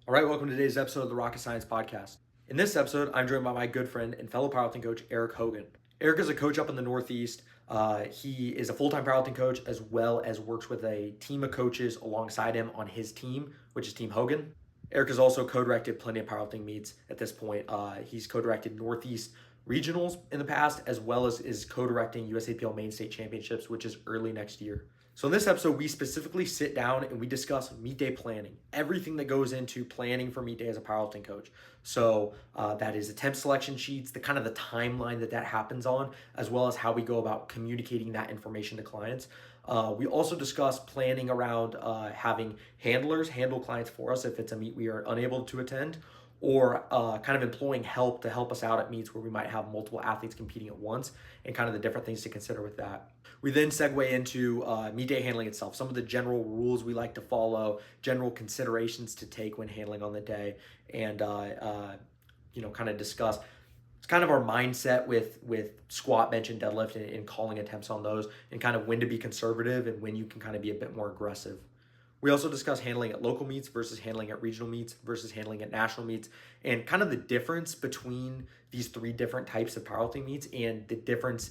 All right, welcome to today's episode of the Rocket Science Podcast. In this episode, I'm joined by my good friend and fellow powerlifting coach, Erik Hogan. Erik is a coach up in the Northeast. He is a full time powerlifting coach as well as works with a team of coaches alongside him on his team, which is Team Hogan. Erik has also co directed plenty of powerlifting meets at this point. He's co directed Northeast regionals in the past, as well as is co directing USAPL Main State Championships, which is early next year. So in this episode, we specifically sit down and we discuss meet day planning, everything that goes into planning for meet day as a powerlifting coach. So that is attempt selection sheets, the kind of the timeline that happens on, as well as how we go about communicating that information to clients. We also discuss planning around having handlers handle clients for us if it's a meet we are unable to attend, or kind of employing help to help us out at meets where we might have multiple athletes competing at once, and kind of the different things to consider with that. We then segue into meet day handling itself, some of the general rules we like to follow, general considerations to take when handling on the day, and kind of discuss it's kind of our mindset with squat, bench, and deadlift, and calling attempts on those, and kind of when to be conservative and when you can kind of be a bit more aggressive. We also discuss handling at local meets versus handling at regional meets versus handling at national meets, and kind of the difference between these three different types of powerlifting meets, and the difference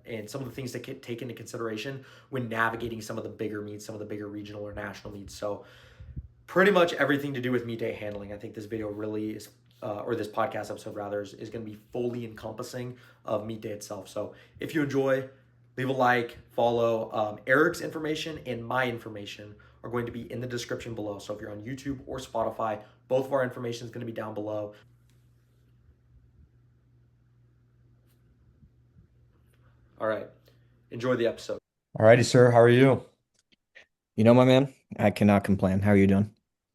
and some of the things that get take into consideration when navigating some of the bigger meets, some of the bigger regional or national meets. So pretty much everything to do with meet day handling. I think this video really is, or this podcast episode rather, is going to be fully encompassing of meet day itself. So if you enjoy, leave a like, follow. Erik's information and my information are going to be in the description below. So if you're on YouTube or Spotify, both of our information is going to be down below. All right. Enjoy the episode. All righty, sir. How are you? My man, I cannot complain. How are you doing?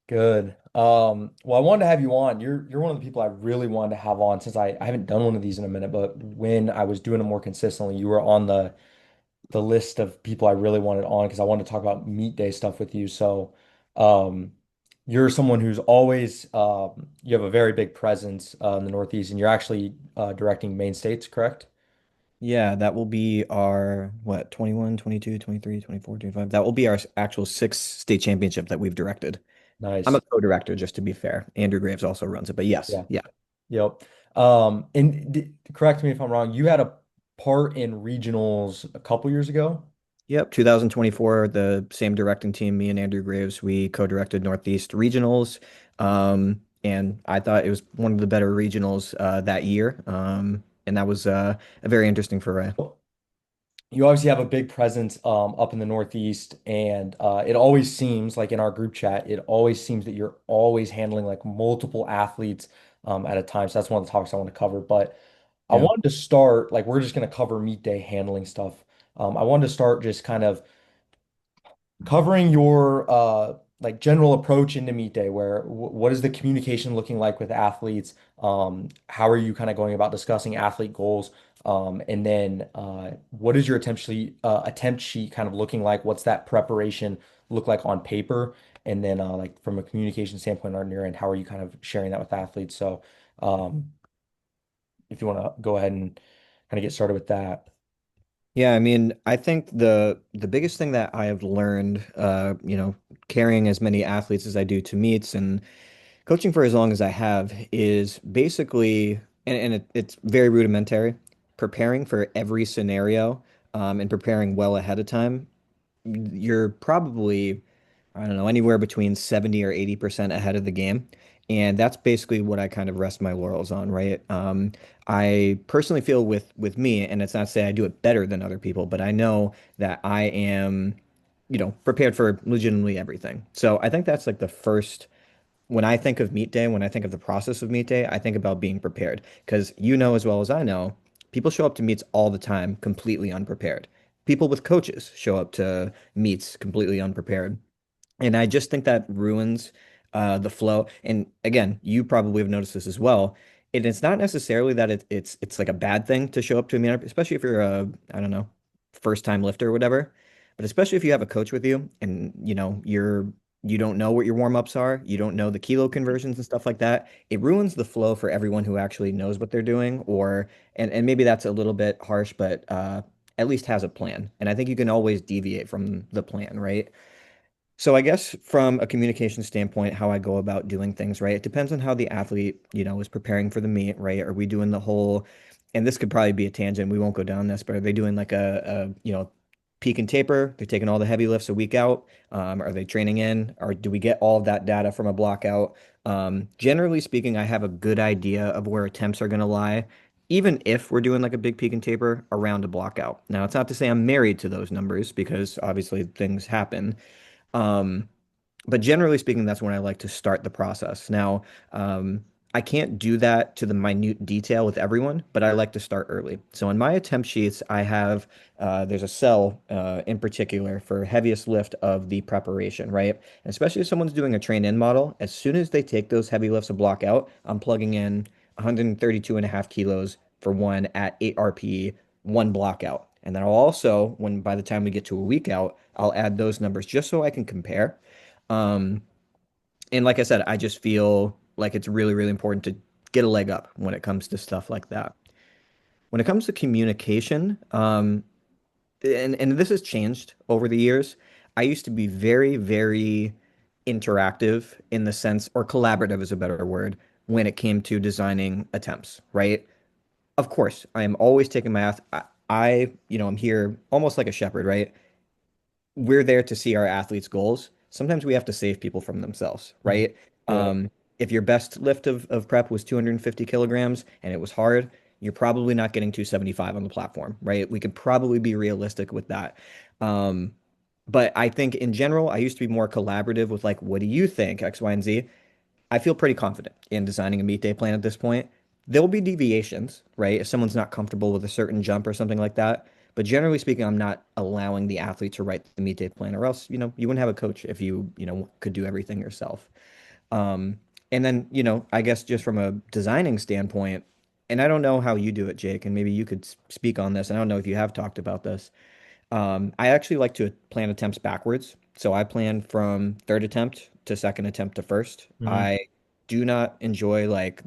Good. Well, I wanted to have you on. You're one of the people I really wanted to have on since I haven't done one of these in a minute, but when I was doing it more consistently, you were on the list of people I really wanted on because I wanted to talk about meet day stuff with you. So, um, you're someone who's always you have a very big presence in the Northeast, and you're actually directing main states, correct? Yeah, that will be our, what, 21, 22, 23, 24, 25. That will be our actual sixth state championship that we've directed. I'm a Nice. co-director, just to be fair. Andrew Graves also runs it, but yes, Yeah. yeah. Yep. Correct me if I'm wrong. You had a part in regionals a couple years ago. Yep, 2024, the same directing team, me and Andrew Graves, we co-directed Northeast Regionals. And I thought it was one of the better regionals that year. And that was a very interesting foray. You obviously have a big presence up in the Northeast, and it always seems like in our group chat, it always seems that you're always handling like multiple athletes at a time. So that's one of the topics I want to cover. But I Yeah. wanted to start, like, we're just going to cover meet day handling stuff. I wanted to start just kind of covering your like general approach into meet day, where what is the communication looking like with athletes? How are you kind of going about discussing athlete goals? And then what is your attempt sheet kind of looking like? What's that preparation look like on paper? And then like from a communication standpoint on your end, how are you kind of sharing that with athletes? So um, if you want to go ahead and kind of get started with that. Yeah, I mean, I think the biggest thing that I have learned, carrying as many athletes as I do to meets and coaching for as long as I have is basically, it's very rudimentary, preparing for every scenario, and preparing well ahead of time. You're probably, I don't know, anywhere between 70 or 80% ahead of the game. And that's basically what I kind of rest my laurels on, right? I personally feel with me, and it's not to say I do it better than other people, but I know that I am, prepared for legitimately everything. So I think that's like the first when I think of meet day, when I think of the process of meet day, I think about being prepared because you know as well as I know, people show up to meets all the time completely unprepared. People with coaches show up to meets completely unprepared. And I just think that ruins the flow. And again, you probably have noticed this as well. And it's not necessarily that it's like a bad thing to show up to a meetup, especially if you're a, I don't know, first time lifter or whatever. But especially if you have a coach with you and you don't know what your warm-ups are, you don't know the kilo conversions and stuff like that. It ruins the flow for everyone who actually knows what they're doing, or and maybe that's a little bit harsh, but at least has a plan. And I think you can always deviate from the plan, right? So I guess from a communication standpoint, how I go about doing things, right? It depends on how the athlete, is preparing for the meet, right? Are we doing the whole, and this could probably be a tangent, we won't go down this, but are they doing like a peak and taper? They're taking all the heavy lifts a week out. Are they training in? Or do we get all of that data from a block out? Generally speaking, I have a good idea of where attempts are going to lie, even if we're doing like a big peak and taper around a block out. Now, it's not to say I'm married to those numbers because obviously things happen. Um, but generally speaking, that's when I like to start the process. Now, I can't do that to the minute detail with everyone, but I like to start early. So in my attempt sheets, I have there's a cell in particular for heaviest lift of the preparation, right? And especially if someone's doing a train-in model, as soon as they take those heavy lifts a block out, I'm plugging in 132 and a half kilos for one at 8 RPE, one block out. And then I'll also, when by the time we get to a week out, I'll add those numbers just so I can compare. Um, and like I said, I just feel like it's really, really important to get a leg up when it comes to stuff like that. When it comes to communication, and this has changed over the years. I used to be very, very interactive in the sense, or collaborative is a better word, when it came to designing attempts, right? Of course, I am always taking I'm here almost like a shepherd, right? We're there to see our athletes' goals. Sometimes we have to save people from themselves, Mhm. right? Yeah. If your best lift of prep was 250 kilograms and it was hard, you're probably not getting 275 on the platform, right? We could probably be realistic with that. Um, but I think in general, I used to be more collaborative with like, what do you think, X, Y, and Z? I feel pretty confident in designing a meet day plan at this point. There'll be deviations, right? If someone's not comfortable with a certain jump or something like that. But generally speaking, I'm not allowing the athlete to write the meet day plan, or else, you wouldn't have a coach if you could do everything yourself. Um, and then, I guess just from a designing standpoint, and I don't know how you do it, Jake, and maybe you could speak on this. I don't know if you have talked about this. I actually like to plan attempts backwards. So I plan from third attempt to second attempt to first. Mhm. I do not enjoy like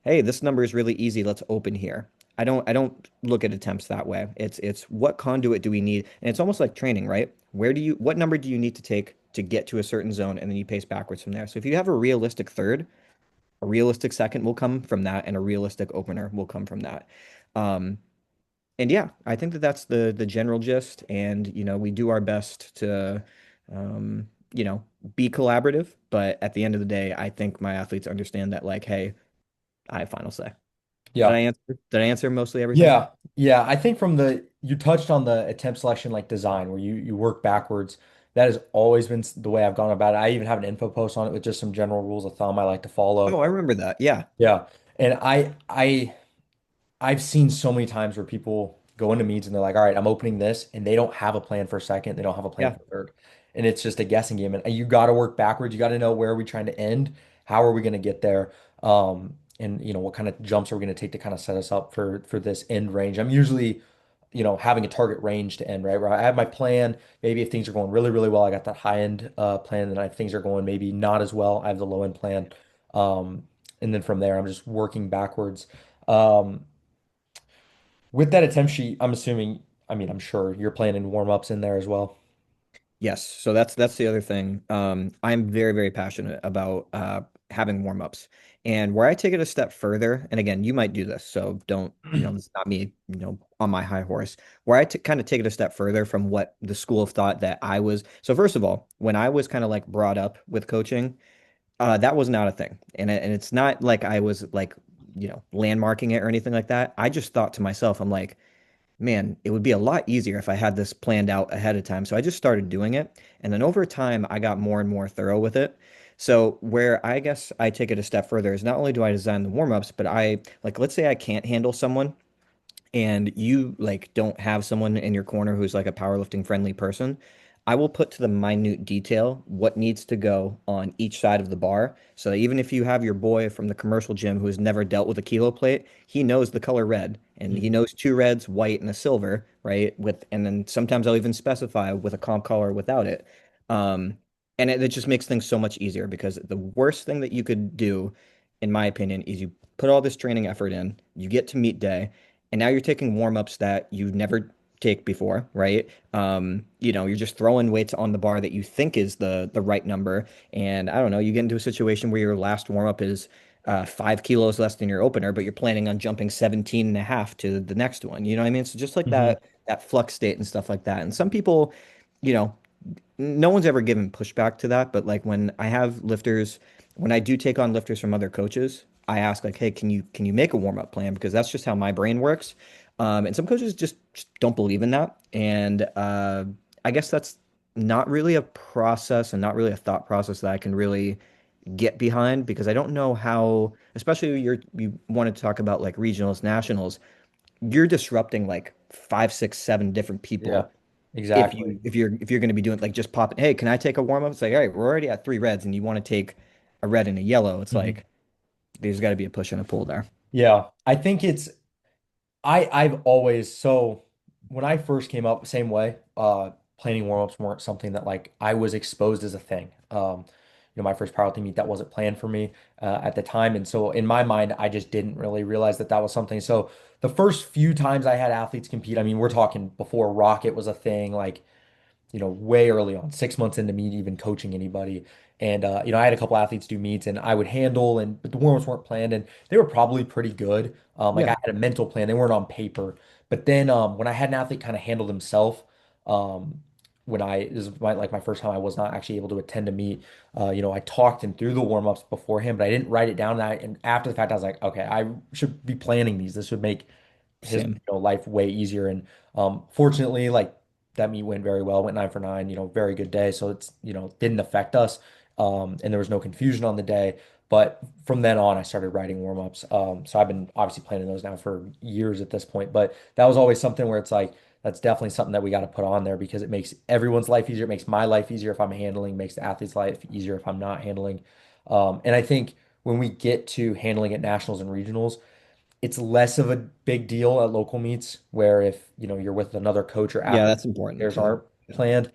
hey, this number is really easy. Let's open here. I don't look at attempts that way. It's what conduit do we need? And it's almost like training, right? What number do you need to take to get to a certain zone and then you pace backwards from there. So if you have a realistic third, a realistic second will come from that and a realistic opener will come from that. Um, and yeah, I think that that's the general gist. And we do our best to, um, you know, be collaborative. But at the end of the day, I think my athletes understand that, like, hey, I have final say. Did I Yeah. answer? Did I answer mostly everything? Yeah. Yeah. I think from you touched on the attempt selection like design where you work backwards. That has always been the way I've gone about it. I even have an info post on it with just some general rules of thumb I like to Oh, follow. I remember that. Yeah. Yeah. And I've seen so many times where people go into meets and they're like, all right, I'm opening this, and they don't have a plan for second, they don't have a plan Yeah. for third. And it's just a guessing game. And you got to work backwards. You got to know where are we trying to end? How are we going to get there? And what kind of jumps are we going to take to kind of set us up for this end range? I'm usually, having a target range to end, right? Where I have my plan. Maybe if things are going really, really well, I got that high end plan, and if things are going maybe not as well, I have the low end plan. Um, and then from there, I'm just working backwards. Um, with that attempt sheet, I'm assuming, I mean, I'm sure you're planning warm-ups in there as well. Yes, so that's the other thing. I'm very, very passionate about having warm-ups. And where I take it a step further, and again, you might do this, so don't, it's not me, on my high horse. Where I kind of take it a step further from what the school of thought that I was. So first of all, when I was kind of like brought up with coaching, that was not a thing. And it's not like I was like, landmarking it or anything like that. I just thought to myself, I'm like, man, it would be a lot easier if I had this planned out ahead of time. So I just started doing it. And then over time, I got more and more thorough with it. So where I guess I take it a step further is not only do I design the warm-ups, but like, let's say I can't handle someone and you like don't have someone in your corner who's like a powerlifting friendly person, I will put to the minute detail what needs to go on each side of the bar. So that even if you have your boy from the commercial gym who has never dealt with a kilo plate, he knows the color red and he Mhm. knows two reds, white, and a silver, right? And then sometimes I'll even specify with a comp color without it. Um, and it just makes things so much easier because the worst thing that you could do, in my opinion, is you put all this training effort in, you get to meet day, and now you're taking warm-ups that you've never take before, right? You're just throwing weights on the bar that you think is the right number. And I don't know, you get into a situation where your last warm up is 5 kilos less than your opener, but you're planning on jumping 17 and a half to the next one. You know what I mean? So just like Hmm. that flux state and stuff like that. And some people, you know, no one's ever given pushback to that, but like when I have lifters, when I do take on lifters from other coaches, I ask like, hey, can you make a warm up plan? Because that's just how my brain works. And some coaches just don't believe in that. And I guess that's not really a process and not really a thought process that I can really get behind because I don't know how, especially you want to talk about like regionals, nationals, you're disrupting like five, six, seven different Yeah, people exactly. if you're going to be doing like just popping, hey, can I take a warm up? It's like, all right, we're already at three reds, and you want to take a red and a yellow. It's Hmm. like there's got to be a push and a pull there. Yeah, I think it's I've always so when I first came up, same way, planning warm-ups weren't something that like I was exposed as a thing. My first powerlifting meet that wasn't planned for me at the time, and so in my mind, I just didn't really realize that that was something. So the first few times I had athletes compete, I mean, we're talking before Rocket was a thing, like way early on, 6 months into me even coaching anybody. And I had a couple athletes do meets and I would handle but the warm-ups weren't planned and they were probably pretty good. Like Yeah, I had a mental plan, they weren't on paper. But then when I had an athlete kind of handle himself, um, this is my first time I was not actually able to attend a meet. I talked him through the warm-ups beforehand, but I didn't write it down. And after the fact, I was like, okay, I should be planning these. This would make his same. life way easier. And fortunately, like that meet went very well, went 9 for 9, very good day. So it's, didn't affect us. And there was no confusion on the day. But from then on, I started writing warm-ups. So I've been obviously planning those now for years at this point. But that was always something where it's like, that's definitely something that we got to put on there because it makes everyone's life easier. It makes my life easier if I'm handling, makes the athlete's life easier if I'm not handling. And I think when we get to handling at nationals and regionals, it's less of a big deal at local meets where if you're with another coach or Yeah, athlete, that's important pairs too. aren't Yeah. planned,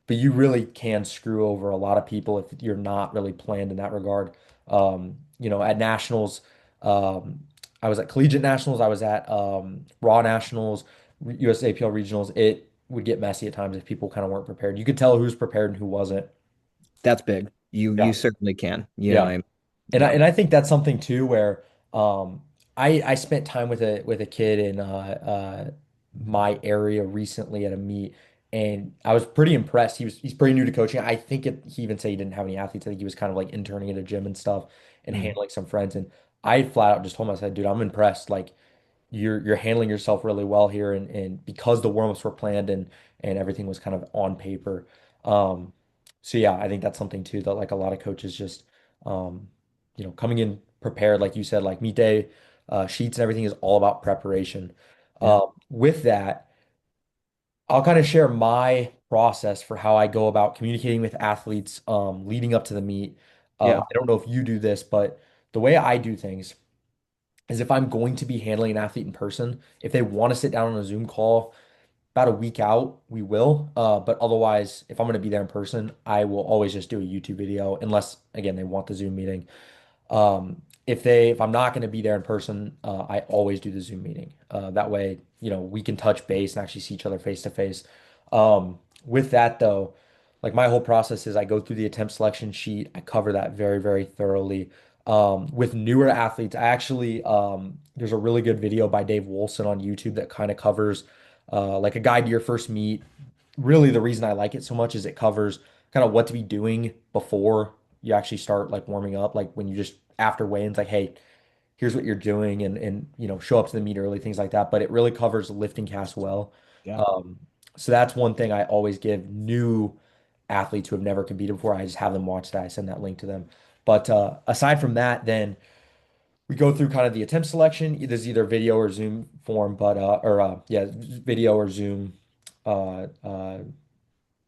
but you really can screw over a lot of people if you're not really planned in that regard. At nationals, um, I was at collegiate nationals, I was at raw nationals, USAPL regionals. It would get messy at times if people kind of weren't prepared. You could tell who's prepared and who wasn't. That's big. You Yeah. certainly can. Yeah. And I Yeah. and I think that's something too where um I spent time with a kid in my area recently at a meet and I was pretty impressed. He's pretty new to coaching. I think he even said he didn't have any athletes. I think he was kind of like interning at a gym and stuff and Mm. handling some friends. And I flat out just told him, I said, dude, I'm impressed. Like you're handling yourself really well here and because the warm-ups were planned and everything was kind of on paper. Um so yeah, I think that's something too that like a lot of coaches just um coming in prepared, like you said, like meet day sheets and everything is all about preparation. Yeah. With that, I'll kind of share my process for how I go about communicating with athletes leading up to the meet. Yeah. I don't know if you do this, but the way I do things is if I'm going to be handling an athlete in person, if they want to sit down on a Zoom call about a week out, we will. But otherwise, if I'm going to be there in person, I will always just do a YouTube video unless, again, they want the Zoom meeting. If I'm not going to be there in person, I always do the Zoom meeting. That way, we can touch base and actually see each other face to face. With that though, like my whole process is I go through the attempt selection sheet. I cover that very, very thoroughly. With newer athletes, I actually there's a really good video by Dave Wolfson on YouTube that kind of covers like a guide to your first meet. Really, the reason I like it so much is it covers kind of what to be doing before you actually start like warming up, like when you just after weigh-ins, like, hey, here's what you're doing and show up to the meet early, things like that. But it really covers lifting cast well. Yeah. Um, so that's one thing I always give new athletes who have never competed before. I just have them watch that. I send that link to them. But aside from that, then we go through kind of the attempt selection. There's either video or Zoom form, but or yeah, video or Zoom. Uh, uh,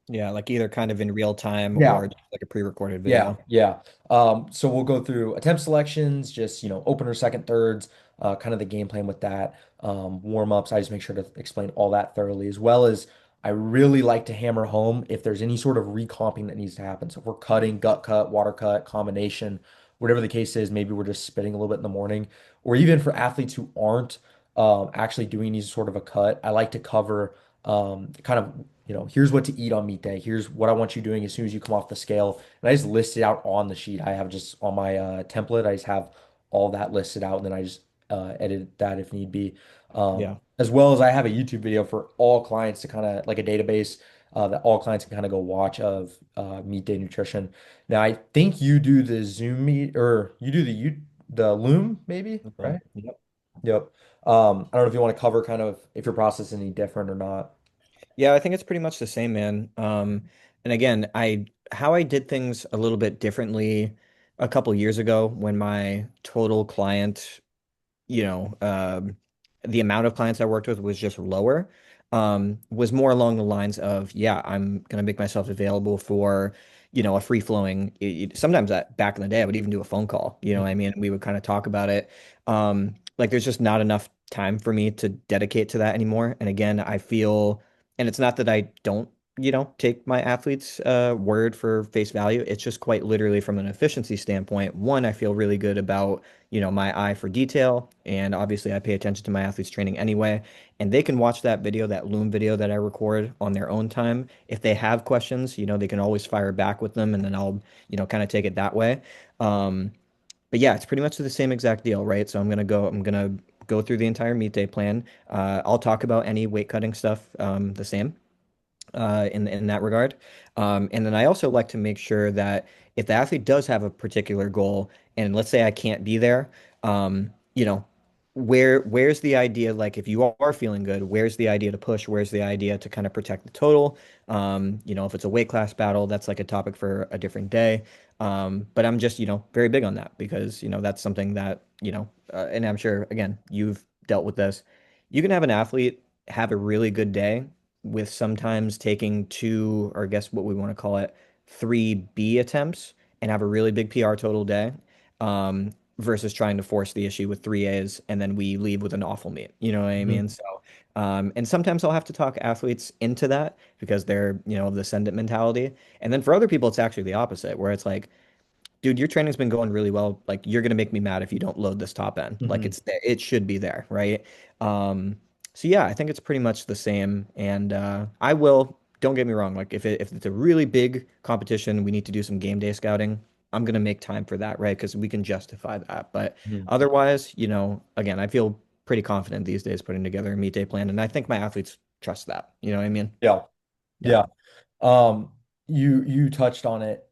Yeah, like either kind of in real time yeah, or just like a pre-recorded Yeah, video. yeah. So we'll go through attempt selections, just, opener, second, thirds, kind of the game plan with that. Warm-ups, I just make sure to explain all that thoroughly, as well as I really like to hammer home if there's any sort of recomping that needs to happen. So if we're cutting, gut cut, water cut, combination, whatever the case is, maybe we're just spitting a little bit in the morning, or even for athletes who aren't actually doing any sort of a cut, I like to cover kind of, here's what to eat on meet day. Here's what I want you doing as soon as you come off the scale. And I just list it out on the sheet. I have just on my template, I just have all that listed out, and then I just edit that if need be. Yeah. As well as I have a YouTube video for all clients to kind of like a database that all clients can kind of go watch of meet day nutrition. Now, I think you do the Zoom meet or you do the Loom maybe, Mhm. right? Yep. Yep. I don't know if you want to cover kind of if your process is any different or not. Yeah, I think it's pretty much the same, man. And again, I how I did things a little bit differently a couple years ago when my total client you know, the amount of clients I worked with was just lower. Was more along the lines of, yeah, I'm gonna make myself available for, a free flowing. Sometimes back in the day, I would even do a phone call. You know what I mean? We would kind of talk about it. Like there's just not enough time for me to dedicate to that anymore. And again, I feel, and it's not that I don't, take my athletes' word for face value. It's just quite literally from an efficiency standpoint. One, I feel really good about my eye for detail. And obviously, I pay attention to my athletes' training anyway. And they can watch that video, that Loom video that I record on their own time. If they have questions, they can always fire back with them, and then I'll, kind of take it that way. Um, but yeah, it's pretty much the same exact deal, right? So I'm gonna go through the entire meet day plan. I'll talk about any weight cutting stuff, the same in that regard. And then I also like to make sure that if the athlete does have a particular goal, and let's say I can't be there, um, you know, where's the idea? Like if you are feeling good, where's the idea to push? Where's the idea to kind of protect the total? If it's a weight class battle, that's like a topic for a different day. But I'm just, very big on that because, that's something that, and I'm sure, again, you've dealt with this. You can have an athlete have a really good day with sometimes taking two, or I guess what we want to call it, 3B attempts and have a really big PR total day, versus trying to force the issue with 3As and then we leave with an awful meet. You know what I Mhm. mean? So, and sometimes I'll have to talk athletes into that because they're, of the send it mentality. And then for other people, it's actually the opposite, where it's like, dude, your training's been going really well. Like, you're gonna make me mad if you don't load this top end. Like, Mhm. it's there, it should be there, right? Um, so yeah, I think it's pretty much the same. And I will, don't get me wrong, like if it's a really big competition, we need to do some game day scouting. I'm gonna make time for that, right? Because we can justify that. But Mhm. otherwise, again, I feel pretty confident these days putting together a meet day plan, and I think my athletes trust that. You know what I mean? Yeah. Yeah. Yeah. Um, you touched on it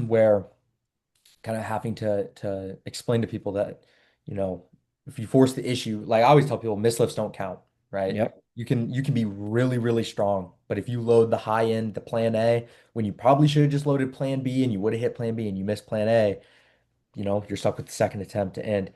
where kind of having to explain to people that, you know, if you force the issue, like I always tell people, mislifts don't count, right? Yep. You can be really, really strong, but if you load the high end, the plan A, when you probably should have just loaded plan B and you would have hit plan B and you missed plan A, you're stuck with the second attempt. And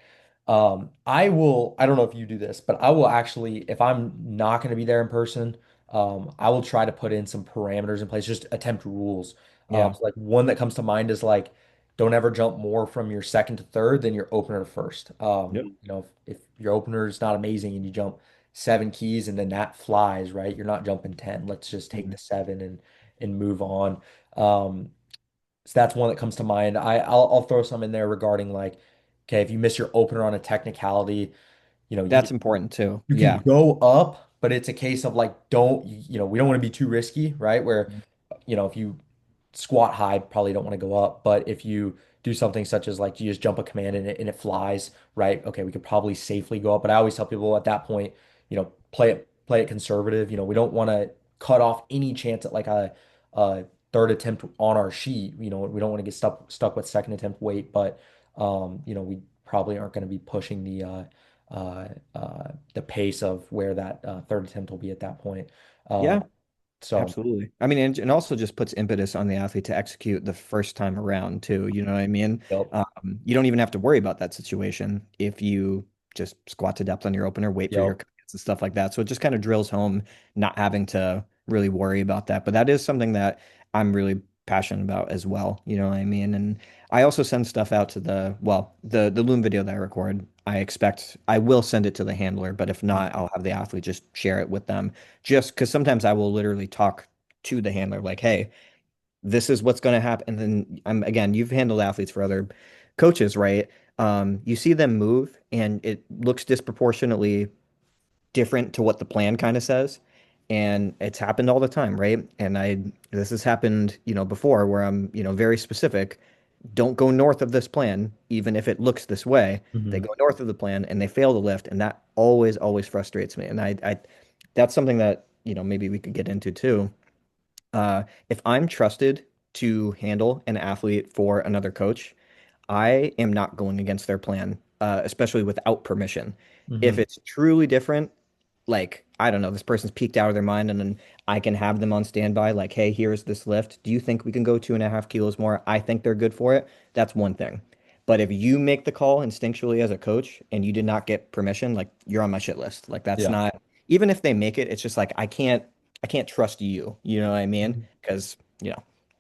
I don't know if you do this, but I will actually, if I'm not going to be there in person, I will try to put in some parameters in place, just attempt rules. Yeah. So like one that comes to mind is like, don't ever jump more from your second to third than your opener to first. Yep. If your opener is not amazing and you jump 7 keys and then that flies, right? You're not jumping 10. Let's just take Mhm. the seven and move on. So that's one that comes to mind. I'll throw some in there regarding like, okay, if you miss your opener on a technicality, you That's important too. you can Yeah. go up, but it's a case of like, we don't want to be too risky, right? Where, if you squat high, probably don't want to go up. But if you do something such as like you just jump a command and it flies, right? Okay, we could probably safely go up. But I always tell people at that point, play it conservative. We don't want to cut off any chance at like a third attempt on our sheet. We don't want to get stuck with second attempt weight, but we probably aren't going to be pushing the pace of where that third attempt will be at that point. Yeah. Um, so, Absolutely. I mean, and also just puts impetus on the athlete to execute the first time around too. You know what I mean? yep, You don't even have to worry about that situation if you just squat to depth on your opener, wait for your yep. cuts and stuff like that. So it just kind of drills home not having to really worry about that. But that is something that I'm really passionate about as well. You know what I mean? And I also send stuff out to the Loom video that I record. I expect I will send it to the handler, but if not, I'll have the athlete just share it with them just because sometimes I will literally talk to the handler like, hey, this is what's going to happen. And then again, you've handled athletes for other coaches, right? You see them move and it looks disproportionately different to what the plan kind of says. And it's happened all the time, right? This has happened, before where I'm, very specific. Don't go north of this plan, even if it looks this way. They Hmm. go north of the plan and they fail to lift, and that always, always frustrates me. And that's something that, maybe we could get into too. If I'm trusted to handle an athlete for another coach, I am not going against their plan, especially without permission. If Hmm. it's truly different, like, I don't know, this person's peaked out of their mind, and then I can have them on standby, like, hey, here's this lift. Do you think we can go 2.5 kilos more? I think they're good for it. That's one thing. But if you make the call instinctually as a coach and you did not get permission, like, you're on my shit list. Like, that's Yeah. not, even if they make it, it's just like, I can't trust you. You know what I mean? Mhm. Because,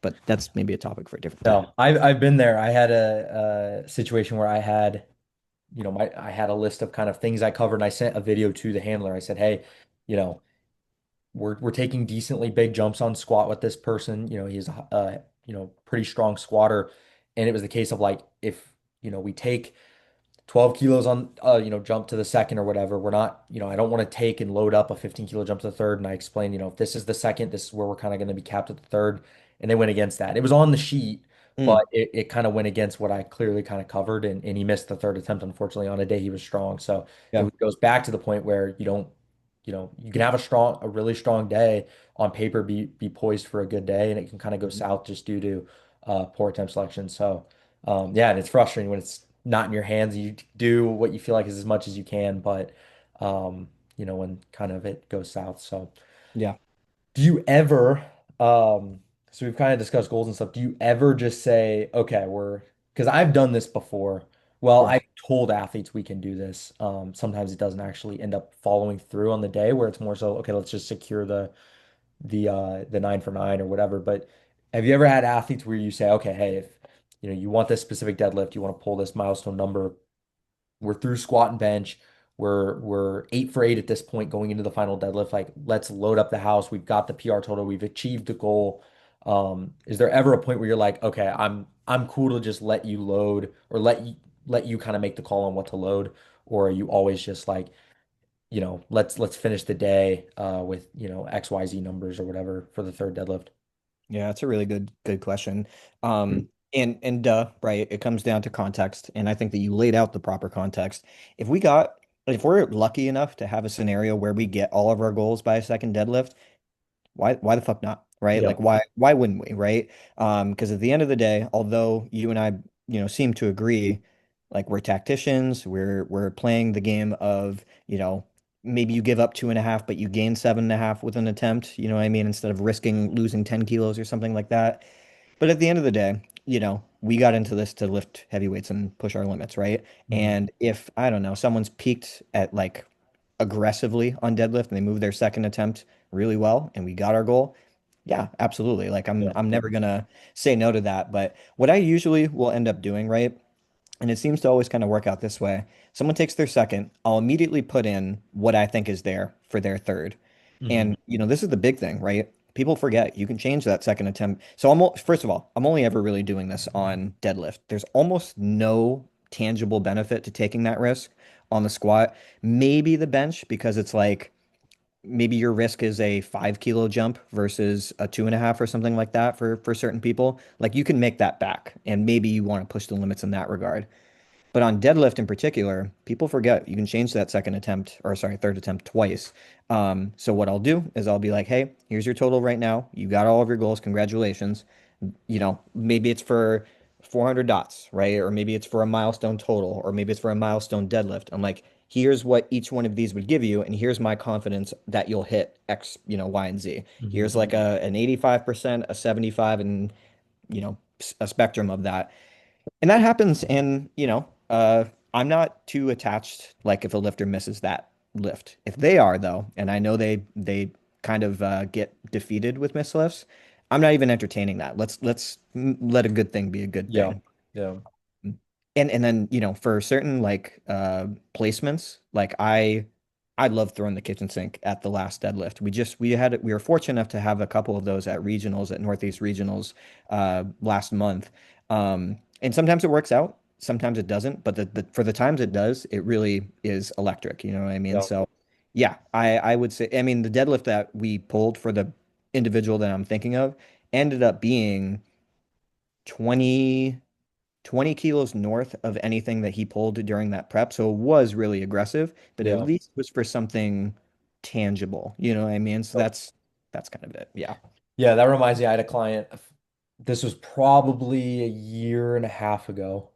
but that's maybe a topic for a different time. No, I've been there. I had a situation where I had, I had a list of kind of things I covered, and I sent a video to the handler. I said, hey, you know, we're taking decently big jumps on squat with this person. He's a pretty strong squatter, and it was the case of like if we take 12 kilos on jump to the second or whatever, we're not, I don't want to take and load up a 15-kilo jump to the third. And I explained, if this is the second, this is where we're kind of going to be capped at the third. And they went against that. It was on the sheet, but Mm, it kind of went against what I clearly kind of covered, and he missed the third attempt, unfortunately, on a day he was strong. So yeah. it goes back to the point where you don't, you can have a really strong day on paper, be poised for a good day, and it can kind of go south just due to poor attempt selection. So yeah, and it's frustrating when it's not in your hands. You do what you feel like is as much as you can, but when kind of it goes south. So Yeah. do you ever, so we've kind of discussed goals and stuff. Do you ever just say, okay, because I've done this before. Well, Sure. I've told athletes we can do this. Sometimes it doesn't actually end up following through on the day where it's more so, okay, let's just secure the 9 for 9 or whatever. But have you ever had athletes where you say, okay, hey, if you want this specific deadlift, you want to pull this milestone number, we're through squat and bench. We're 8 for 8 at this point going into the final deadlift. Like, let's load up the house. We've got the PR total. We've achieved the goal. Is there ever a point where you're like, okay, I'm cool to just let you load or let you kind of make the call on what to load, or are you always just like, let's finish the day with XYZ numbers or whatever for the third deadlift? Yeah, that's a really good question. Mm. And right, it comes down to context, and I think that you laid out the proper context. If we're lucky enough to have a scenario where we get all of our goals by a second deadlift, why the fuck not? Right? Yeah. Like why wouldn't we, right? Because at the end of the day, although you and I, seem to agree, like we're tacticians, we're playing the game of, maybe you give up 2.5, but you gain 7.5 with an attempt, you know what I mean, instead of risking losing 10 kilos or something like that. But at the end of the day, we got into this to lift heavy weights and push our limits, right? Mhm. And if, I don't know, someone's peaked at like aggressively on deadlift and they move their second attempt really well and we got our goal, yeah, absolutely. Like I'm Yeah. I'm never gonna say no to that. But what I usually will end up doing, right? And it seems to always kind of work out this way. Someone takes their second, I'll immediately put in what I think is there for their third. Mhm. And this is the big thing, right? People forget you can change that second attempt. So first of all, I'm only ever really doing this on deadlift. There's almost no tangible benefit to taking that risk on the squat. Maybe the bench, because it's like maybe your risk is a 5 kilo jump versus a 2.5 or something like that for certain people. Like you can make that back, and maybe you want to push the limits in that regard. But on deadlift in particular, people forget you can change that second attempt, or sorry, third attempt twice. So what I'll do is I'll be like, hey, here's your total right now. You got all of your goals. Congratulations. Maybe it's for 400 dots, right? Or maybe it's for a milestone total, or maybe it's for a milestone deadlift. I'm like, here's what each one of these would give you, and here's my confidence that you'll hit X, Y, and Z. Mhm. Here's like an 85%, a 75, and a spectrum of that. And that happens, and I'm not too attached. Like if a lifter misses that lift, if they are though, and I know they kind of get defeated with mislifts, I'm not even entertaining that. Let's let a good thing be a good Yeah. thing. Yeah. And then, for certain like placements, like I love throwing the kitchen sink at the last deadlift. We were fortunate enough to have a couple of those at regionals, at Northeast regionals last month. And sometimes it works out, sometimes it doesn't, but for the times it does, it really is electric, you know what I mean? Yeah. So Yeah, I would say, I mean, the deadlift that we pulled for the individual that I'm thinking of ended up being 20 20 kilos north of anything that he pulled during that prep. So it was really aggressive, but at Yeah. least it was for something tangible. You know what I mean? So that's kind of it. Yeah. Yeah, that reminds me, I had a client. This was probably a year and a half ago,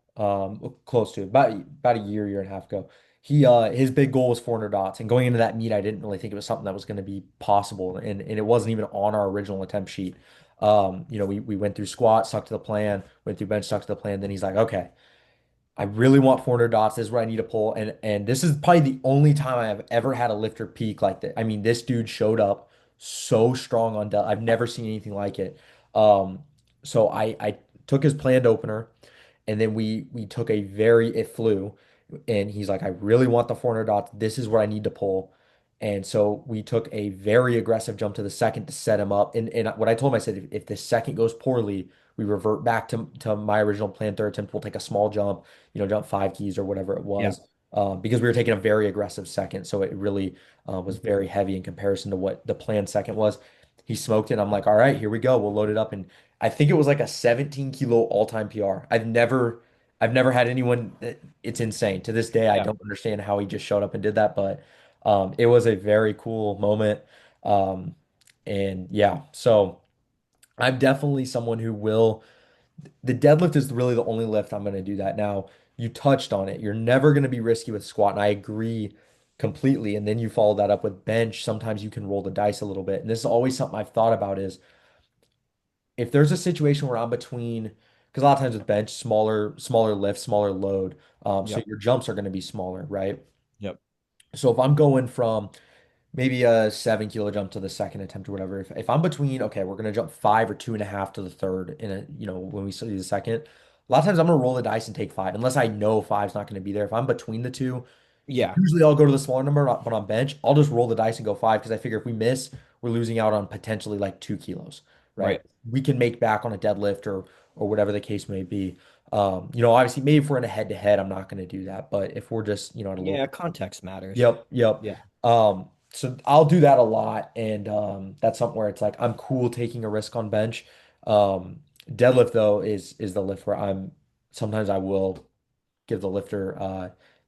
close to about a year and a half ago. His big goal was 400 dots, and going into that meet, I didn't really think it was something that was going to be possible, and it wasn't even on our original attempt sheet. We went through squat, stuck to the plan, went through bench, stuck to the plan. Then he's like, okay, I really want 400 dots. This is what I need to pull. And this is probably the only time I have ever had a lifter peak like that. I mean, this dude showed up so strong on del. I've never seen anything like it. Um, so I took his planned opener, and then we took a very it flew, and he's like, I really want the 400 dots. This is where I need to pull. And so we took a very aggressive jump to the second to set him up. And what I told him, I said, if the second goes poorly, we revert back to my original plan. Third attempt, we'll take a small jump, jump 5 keys or whatever it Yeah. was, because we were taking a very aggressive second. So it really was very heavy in comparison to what the planned second was. He smoked it. I'm like, all right, here we go. We'll load it up. And I think it was like a 17 kilo all-time PR. I've never had anyone. It's insane. To this day, I Yeah. don't understand how he just showed up and did that, but it was a very cool moment. Um, and yeah, so I'm definitely someone who will. The deadlift is really the only lift I'm going to do that. Now, you touched on it. You're never going to be risky with squat, and I agree completely. And then you follow that up with bench. Sometimes you can roll the dice a little bit. And this is always something I've thought about is if there's a situation where I'm between, because a lot of times with bench, smaller lift, smaller load, so Yep. your jumps are going to be smaller, right? Yep. So if I'm going from maybe a 7 kilo jump to the second attempt or whatever. If I'm between, okay, we're gonna jump 5 or 2.5 to the third in when we study the second, a lot of times I'm gonna roll the dice and take five, unless I know five's not gonna be there. If I'm between the two, Yeah. usually I'll go to the smaller number, but on bench, I'll just roll the dice and go five because I figure if we miss, we're losing out on potentially like 2 kilos, right? Right. We can make back on a deadlift or whatever the case may be. Obviously, maybe if we're in a head to head, I'm not going to do that. But if we're just, at a low. Yeah. Context matters. Yep, yep. Yeah. So I'll do that a lot, and that's something where it's like I'm cool taking a risk on bench. Um, Deadlift though is the lift where I'm sometimes I will give the lifter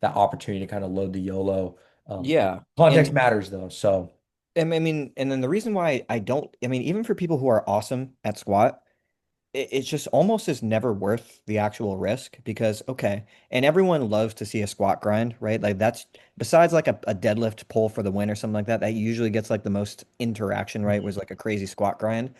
that opportunity to kind of load the YOLO. Yeah. Context And matters though, so I mean, and then the reason why I don't, I mean, even for people who are awesome at squat, it's just almost is never worth the actual risk because okay, and everyone loves to see a squat grind, right? Like that's besides like a deadlift pull for the win or something like that, that usually gets like the most interaction, right? Was like a crazy squat grind.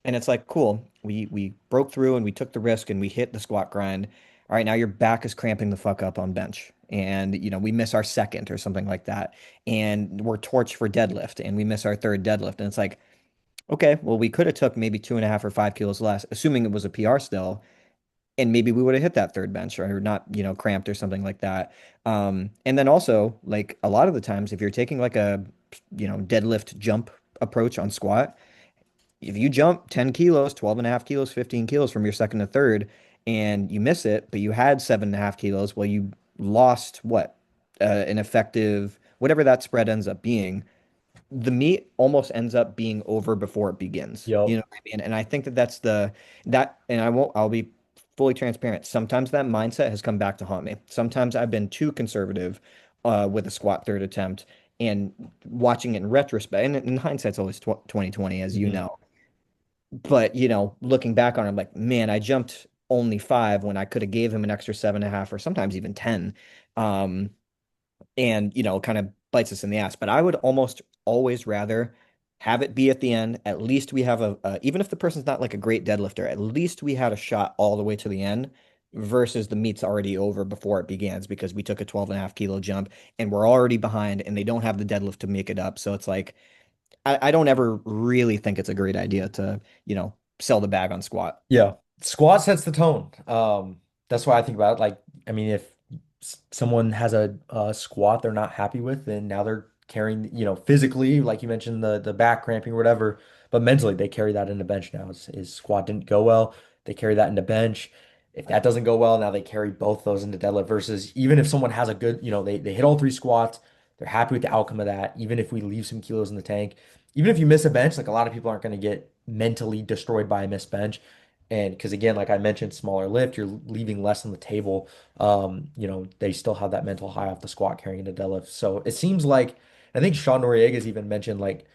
And it's like, cool, we broke through and we took the risk and we hit the squat grind. All right, now your back is cramping the fuck up on bench. And we miss our second or something like that. And we're torched for deadlift and we miss our third deadlift. And it's like, okay, well, we could have took maybe 2.5 or 5 kilos less, assuming it was a PR still, and maybe we would have hit that third bench or not, cramped or something like that. And then also, like a lot of the times, if you're taking like a, deadlift jump approach on squat, if you jump 10 kilos, 12.5 kilos, 15 kilos from your second to third, and you miss it, but you had 7.5 kilos, well, you lost what? An effective, whatever that spread ends up being, the meet almost ends up being over before it begins. You yep. know what I mean? And I think that and I'll be fully transparent. Sometimes that mindset has come back to haunt me. Sometimes I've been too conservative with a squat third attempt and watching it in retrospect. And in hindsight's always 2020, as you Mhm. know. But, looking back on it, I'm like, man, I jumped only five when I could have gave him an extra 7.5 or sometimes even 10. Um, and kind of bites us in the ass. But I would almost always rather have it be at the end. At least we have even if the person's not like a great deadlifter, at least we had a shot all the way to the end versus the meet's already over before it begins because we took a 12.5 kilo jump and we're already behind and they don't have the deadlift to make it up. So it's like I don't ever really think it's a great idea to, sell the bag on squat. Yeah. Squat sets the tone. That's why I think about it. Like, I mean, if someone has a squat they're not happy with, then now they're carrying, physically, like you mentioned, the back cramping or whatever, but mentally they carry that into bench now. Is squat didn't go well, they carry that into bench. If that doesn't go well, now they carry both those into deadlift versus even if someone has a good, they hit all three squats, They're happy with the outcome of that. Even if we leave some kilos in the tank, even if you miss a bench, like a lot of people aren't going to get mentally destroyed by a missed bench. And because again, like I mentioned, smaller lift, you're leaving less on the table. They still have that mental high off the squat carrying into deadlift. So it seems like I think Sean Noriega's even mentioned like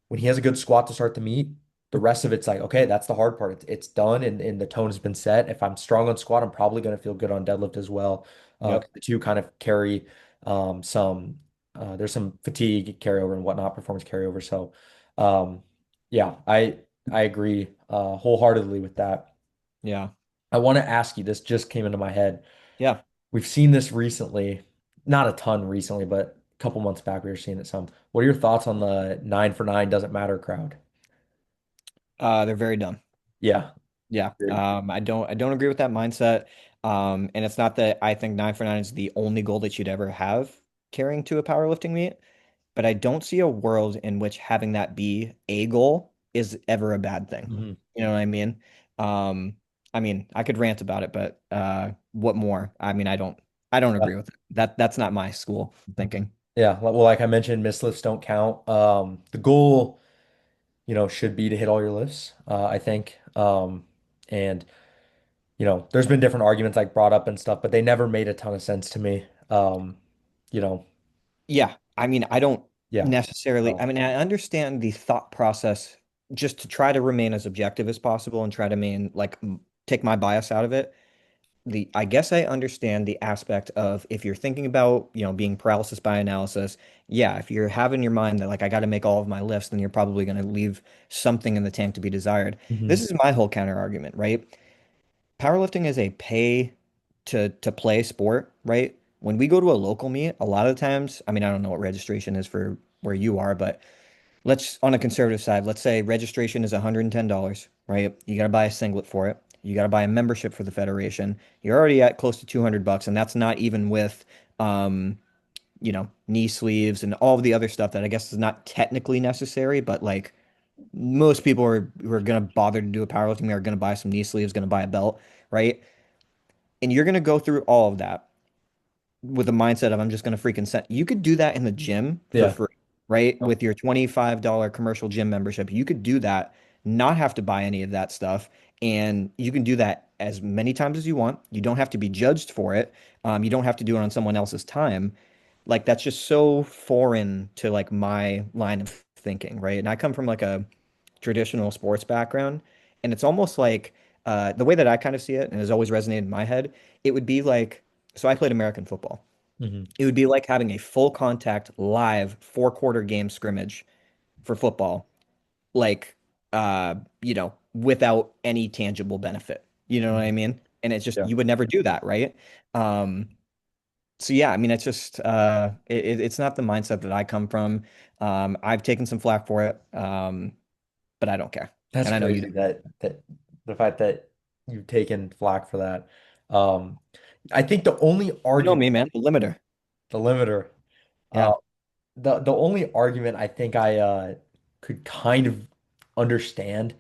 when he has a good squat to start the meet, the rest of it's like, okay, that's the hard part. It's done and the tone has been set. If I'm strong on squat, I'm probably going to feel good on deadlift as well. 'Cause Yep. the two kind of carry some, there's some fatigue carryover and whatnot, performance carryover. So, um, yeah, I agree wholeheartedly with that. Yeah. I want to ask you, this just came into my head. Yeah. We've seen this recently, not a ton recently, but a couple months back we were seeing it some. What are your thoughts on the 9 for 9 doesn't matter crowd? They're very dumb. Yeah. Yeah. Agreed. I don't agree with that mindset. And it's not that I think 9 for 9 is the only goal that you'd ever have carrying to a powerlifting meet, but I don't see a world in which having that be a goal is ever a bad thing. Mhm. You know what I mean? Um, I mean, I could rant about it, but what more? I mean, I don't Yeah. agree with it. That's not my school thinking. Yeah, well, like I mentioned, missed lifts don't count. The goal, should be to hit all your lifts, I think. And there's been different arguments like brought up and stuff, but they never made a ton of sense to me. You know, Yeah, I mean, I don't yeah. necessarily, So, I mean, I understand the thought process just to try to remain as objective as possible and try to take my bias out of it. I guess I understand the aspect of if you're thinking about, being paralysis by analysis, yeah, if you're having your mind that like I got to make all of my lifts, then you're probably going to leave something in the tank to be desired. mhm. This is my whole counter argument, right? Powerlifting is a pay to play sport, right? When we go to a local meet, a lot of times, I mean, I don't know what registration is for where you are, but let's on a conservative side, let's say registration is $110, right? You got to buy a singlet for it. You got to buy a membership for the federation. You're already at close to $200, and that's not even with um, knee sleeves and all of the other stuff that I guess is not technically necessary, but like most people who are gonna bother to do a powerlifting meet are gonna buy some knee sleeves, gonna buy a belt, right? And you're gonna go through all of that with the mindset of I'm just gonna freaking set. You could do that in the gym for Yeah. free, right? With your $25 commercial gym membership. You could do that, not have to buy any of that stuff, and you can do that as many times as you want. You don't have to be judged for it. You don't have to do it on someone else's time. Like that's just so foreign to like my line of thinking, right? And I come from like a traditional sports background, and it's almost like the way that I kind of see it, and has always resonated in my head, it would be like so I played American football. Hmm. It would be like having a full contact live 4 quarter game scrimmage for football, like without any tangible benefit. You know what I mean? And it's just Yeah. you would never do that, right? Um, so yeah, I mean, it's just it's not the mindset that I come from. I've taken some flack for it, but I don't care, That's and I know you do. crazy that the fact that you've taken flack for that. Um, I think the only You know argument, me, man, the limiter. the limiter, uh, Yeah. the only argument I think I could kind of understand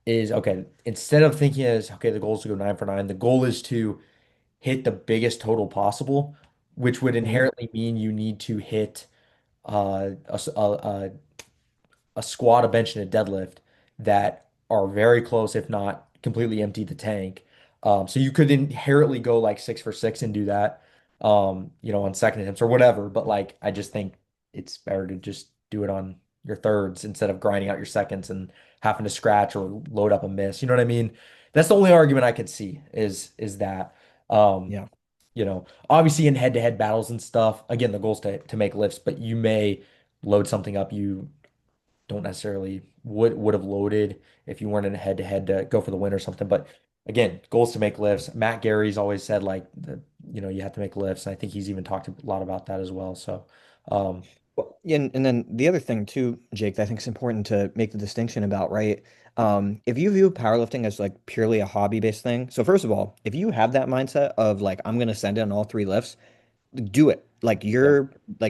is okay, instead of thinking as okay, the goal is to go 9 for 9, the goal is to hit the biggest total possible, which would Mhm. inherently mean you need to hit a squat, a bench, and a deadlift that are very close, if not completely empty the tank. So you could inherently go like 6 for 6 and do that, on second attempts or whatever. But like, I just think it's better to just do it on your thirds instead of grinding out your seconds and having to scratch or load up a miss. You know what I mean? That's the only argument I could see is that. Um, Yeah. Obviously in head-to-head battles and stuff, again, the goal is to make lifts, but you may load something up you don't necessarily would have loaded if you weren't in a head to head to go for the win or something. But again, goals to make lifts. Matt Gary's always said like you have to make lifts. And I think he's even talked a lot about that as well. So um Well, yeah, and then the other thing too, Jake, that I think is important to make the distinction about, right? If you view powerlifting as like purely a hobby-based thing, so first of all, if you have that mindset of like I'm gonna send in all 3 lifts, do it. Like yeah.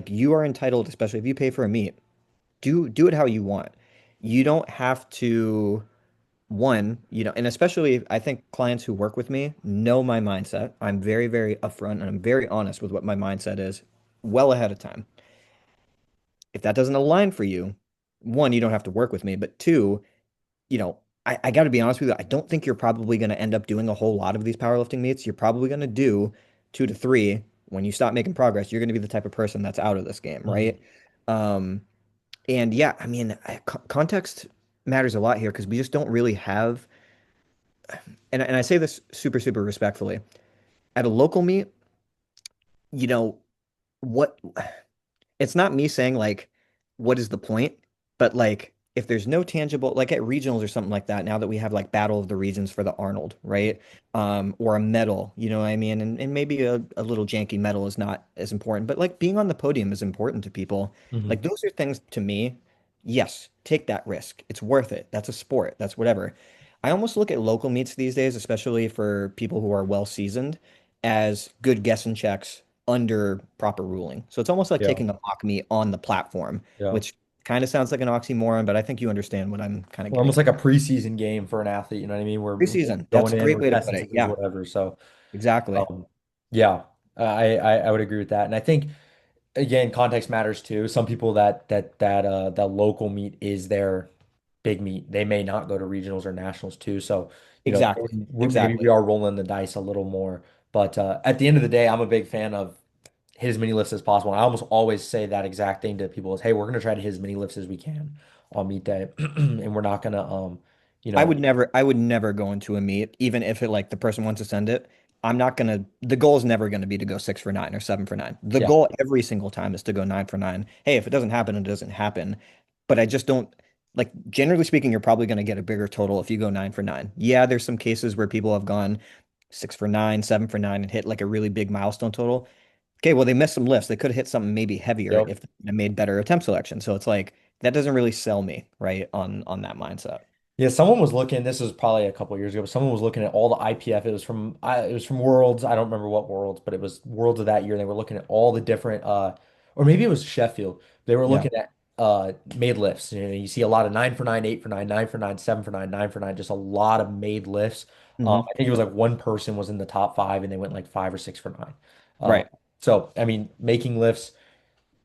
you are entitled, especially if you pay for a meet, do it how you want. You don't have to and especially I think clients who work with me know my mindset. I'm very, very upfront and I'm very honest with what my mindset is well ahead of time. If that doesn't align for you, one, you don't have to work with me, but two, I got to be honest with you, I don't think you're probably going to end up doing a whole lot of these powerlifting meets. You're probably going to do two to three. When you stop making progress, you're going to be the type of person that's out of this game, Hmm. right? Um, and yeah, I mean, context matters a lot here because we just don't really have, and I say this super, super respectfully. At a local meet, you know, what it's not me saying like what is the point, but like if there's no tangible like at regionals or something like that, now that we have like battle of the regions for the Arnold, right? Or a medal, you know what I mean? And maybe a little janky medal is not as important, but like being on the podium is important to people. Hmm. Like those are things to me, yes, take that risk. It's worth it. That's a sport. That's whatever. I almost look at local meets these days, especially for people who are well seasoned, as good guess and checks under proper ruling. So it's almost like Yeah. taking a mock meet on the platform, Yeah. which kind of sounds like an oxymoron, but I think you understand what I'm kind of Or getting almost at. like a preseason game for an athlete, you know what I mean? We're Preseason, that's going a in, great we're way to testing put it. things, Yeah, whatever. So, exactly. um, yeah, I would agree with that. And I think again, context matters too. Some people that local meet is their big meet. They may not go to regionals or nationals too. So, Exactly. maybe we Exactly. are rolling the dice a little more. But at the end of the day, I'm a big fan of hit as many lifts as possible. And I almost always say that exact thing to people is, hey, we're gonna try to hit as many lifts as we can on meet day, and we're not gonna you know, I would never go into a meet, even if it like the person wants to send it. I'm not gonna, the goal is never gonna be to go 6 for 9 or 7 for 9. The yeah, goal every single time is to go 9 for 9. Hey, if it doesn't happen, it doesn't happen. But I just don't like generally speaking, you're probably gonna get a bigger total if you go 9 for 9. Yeah, there's some cases where people have gone 6 for 9, 7 for 9 and hit like a really big milestone total. Okay, well they missed some lifts. They could have hit something maybe heavier yep. if they made better attempt selection. So it's like that doesn't really sell me, right? On that mindset. Yeah, someone was looking. This was probably a couple of years ago, but someone was looking at all the IPF. It was from Worlds. I don't remember what Worlds, but it was Worlds of that year. And they were looking at all the different, or maybe it was Sheffield. They were Yeah. looking at made lifts. You see a lot of 9 for 9, 8 for 9, 9 for 9, 7 for 9, 9 for 9. Just a lot of made lifts. Hmm. I think it was like one person was in the top five, and they went like 5 or 6 for 9. Uh, Right. so I mean, making lifts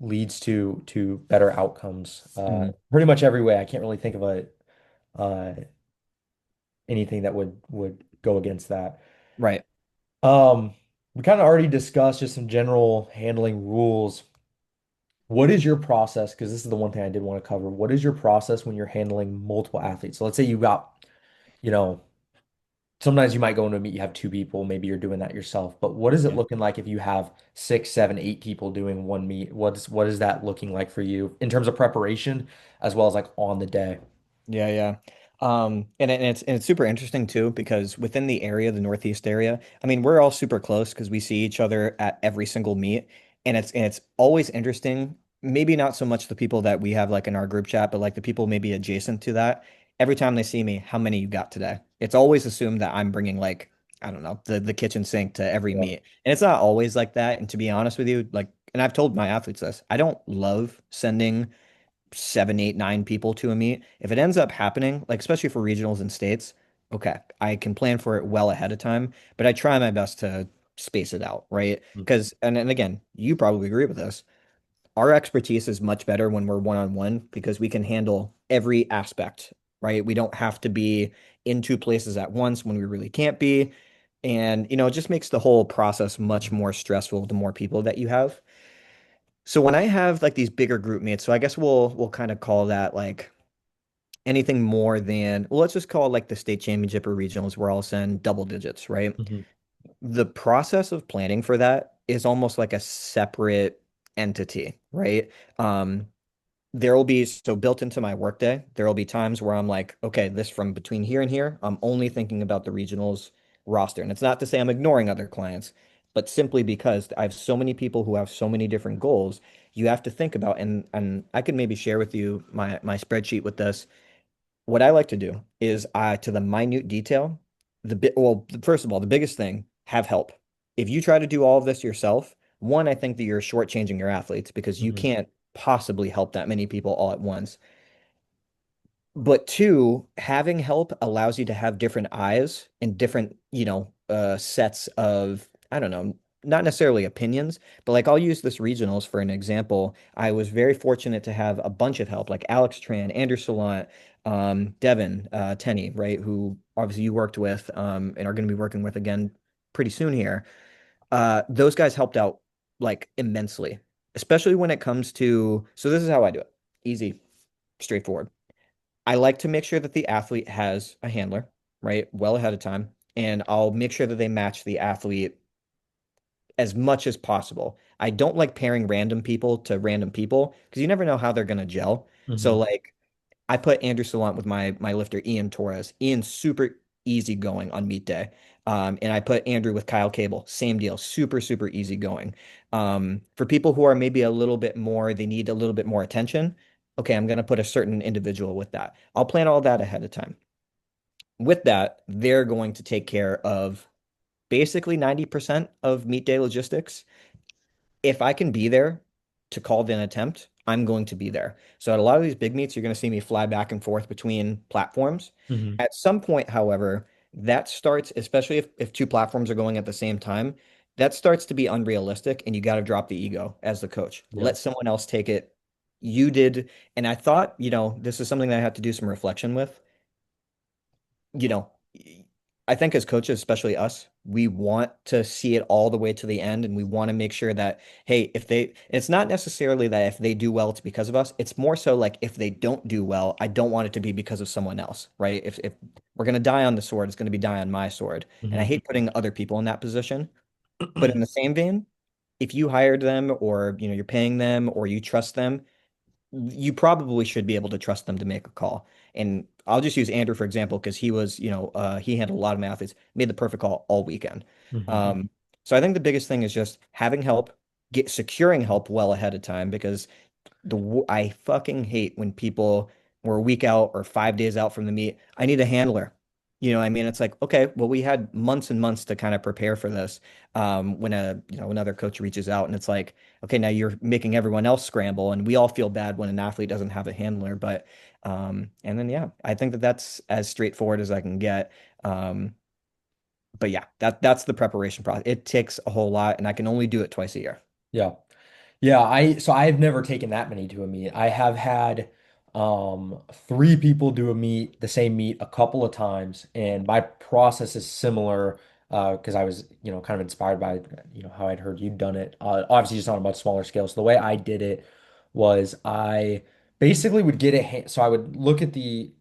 leads to better outcomes. Hmm. Pretty much every way. I can't really think of a uh, anything that would go against that. Right. Um, we kind of already discussed just some general handling rules. What is your process? Because this is the one thing I did want to cover. What is your process when you're handling multiple athletes? So let's say you got, you know, sometimes you might go into a meet, you have two people, maybe you're doing that yourself. But what is it Yeah. looking like if you have 6, 7, 8 people doing one meet? What is that looking like for you in terms of preparation as well as like on the day? Yeah, yeah. And it's super interesting too because within the area, the Northeast area, I mean, we're all super close because we see each other at every single meet, and it's always interesting. Maybe not so much the people that we have like in our group chat, but like the people maybe adjacent to that. Every time they see me, how many you got today? It's always assumed that I'm bringing like I don't know the kitchen sink to every Yeah. meet, and it's not always like that. And to be honest with you, like, and I've told my athletes this, I don't love sending 7, 8, 9 people to a meet. If it ends up happening, like especially for regionals and states, okay, I can plan for it well ahead of time, but I try my best to space it out, right? Because, and again, you probably agree with this. Our expertise is much better when we're one on one because we can handle every aspect, right? We don't have to be in two places at once when we really can't be. And, it just makes the whole process much more stressful the more people that you have. So when I have like these bigger group meets, so I guess we'll kind of call that like anything more than, well, let's just call it like the state championship or regionals where I'll send double digits, right? Mhm. The process of planning for that is almost like a separate entity, right? Um, there will be, so built into my workday, there will be times where I'm like, okay, this from between here and here, I'm only thinking about the regionals roster. And it's not to say I'm ignoring other clients, but simply because I have so many people who have so many different goals, you have to think about, and I could maybe share with you my spreadsheet with this. What I like to do is to the minute detail, first of all, the biggest thing, have help. If you try to do all of this yourself, one, I think that you're shortchanging your athletes because you Mhm. can't possibly help that many people all at once. But two, having help allows you to have different eyes and different, sets of, I don't know. not necessarily opinions, but like I'll use this regionals for an example. I was very fortunate to have a bunch of help, like Alex Tran, Andrew Salant, Devin, Tenney, right, who obviously you worked with and are going to be working with again pretty soon here. Those guys helped out like immensely, especially when it comes to, so this is how I do it. Easy, straightforward. I like to make sure that the athlete has a handler, right, well ahead of time, and I'll make sure that they match the athlete as much as possible. I don't like pairing random people to random people because you never know how they're gonna gel. So Hmm. like I put Andrew Salant with my lifter Ian Torres. Ian's super easy going on meet day. And I put Andrew with Kyle Cable, same deal, super easy going. For people who are maybe a little bit more, they need a little bit more attention. Okay, I'm gonna put a certain individual with that. I'll plan all that ahead of time. With that, they're going to take care of basically 90% of meet day logistics. If I can be there to call the attempt, I'm going to be there. So at a lot of these big meets, you're going to see me fly back and forth between platforms. Hmm. At some point, however, that starts, especially if two platforms are going at the same time, that starts to be unrealistic, and you got to drop the ego as the coach. Yeah. Let someone else take it. You did, and I thought, this is something that I have to do some reflection with. you know, I think as coaches, especially us, we want to see it all the way to the end, and we want to make sure that, hey, it's not necessarily that if they do well, it's because of us. It's more so like if they don't do well, I don't want it to be because of someone else, right? If we're gonna die on the sword, it's gonna be die on my sword, and I Hmm. hate putting other people in that position. But in the same vein, if you hired them, or you're paying them, or you trust them, you probably should be able to trust them to make a call. And I'll just use Andrew for example because he was, he handled a lot of my athletes, made the perfect call all weekend. Hmm. Um, so I think the biggest thing is just having help, get securing help well ahead of time because I fucking hate when people were a week out or 5 days out from the meet. I need a handler. What I mean? It's like, okay, well, we had months and months to kind of prepare for this. When another coach reaches out and it's like, okay, now you're making everyone else scramble, and we all feel bad when an athlete doesn't have a handler. And then yeah, I think that that's as straightforward as I can get. Um, but yeah, that's the preparation process. It takes a whole lot, and I can only do it twice a year. Yeah. Yeah, I've never taken that many to a meet. I have had three people do a meet, the same meet a couple of times, and my process is similar because I was, kind of inspired by, how I'd heard you'd done it. Obviously just on a much smaller scale. So the way I did it was I basically would get so I would look at the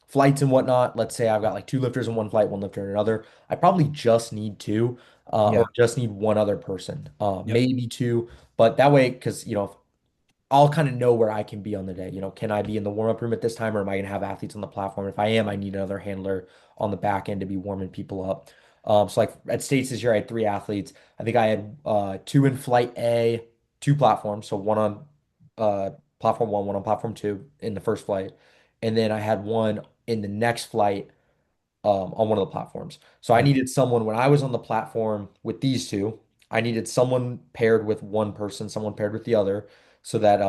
flights and whatnot. Let's say I've got like two lifters in one flight, one lifter in another. I probably just need two or Yeah. just need one other person, Yep. maybe two. But that way, because I'll kind of know where I can be on the day. Can I be in the warm-up room at this time, or am I going to have athletes on the platform? If I am, I need another handler on the back end to be warming people up. So like at States this year, I had three athletes. I think I had two in flight A, two platforms, so one on uh, platform one, one on platform two in the first flight, and then I had one in the next flight on one of the platforms. So I Yeah. needed someone when I was on the platform with these two. I needed someone paired with one person, someone paired with the other, so that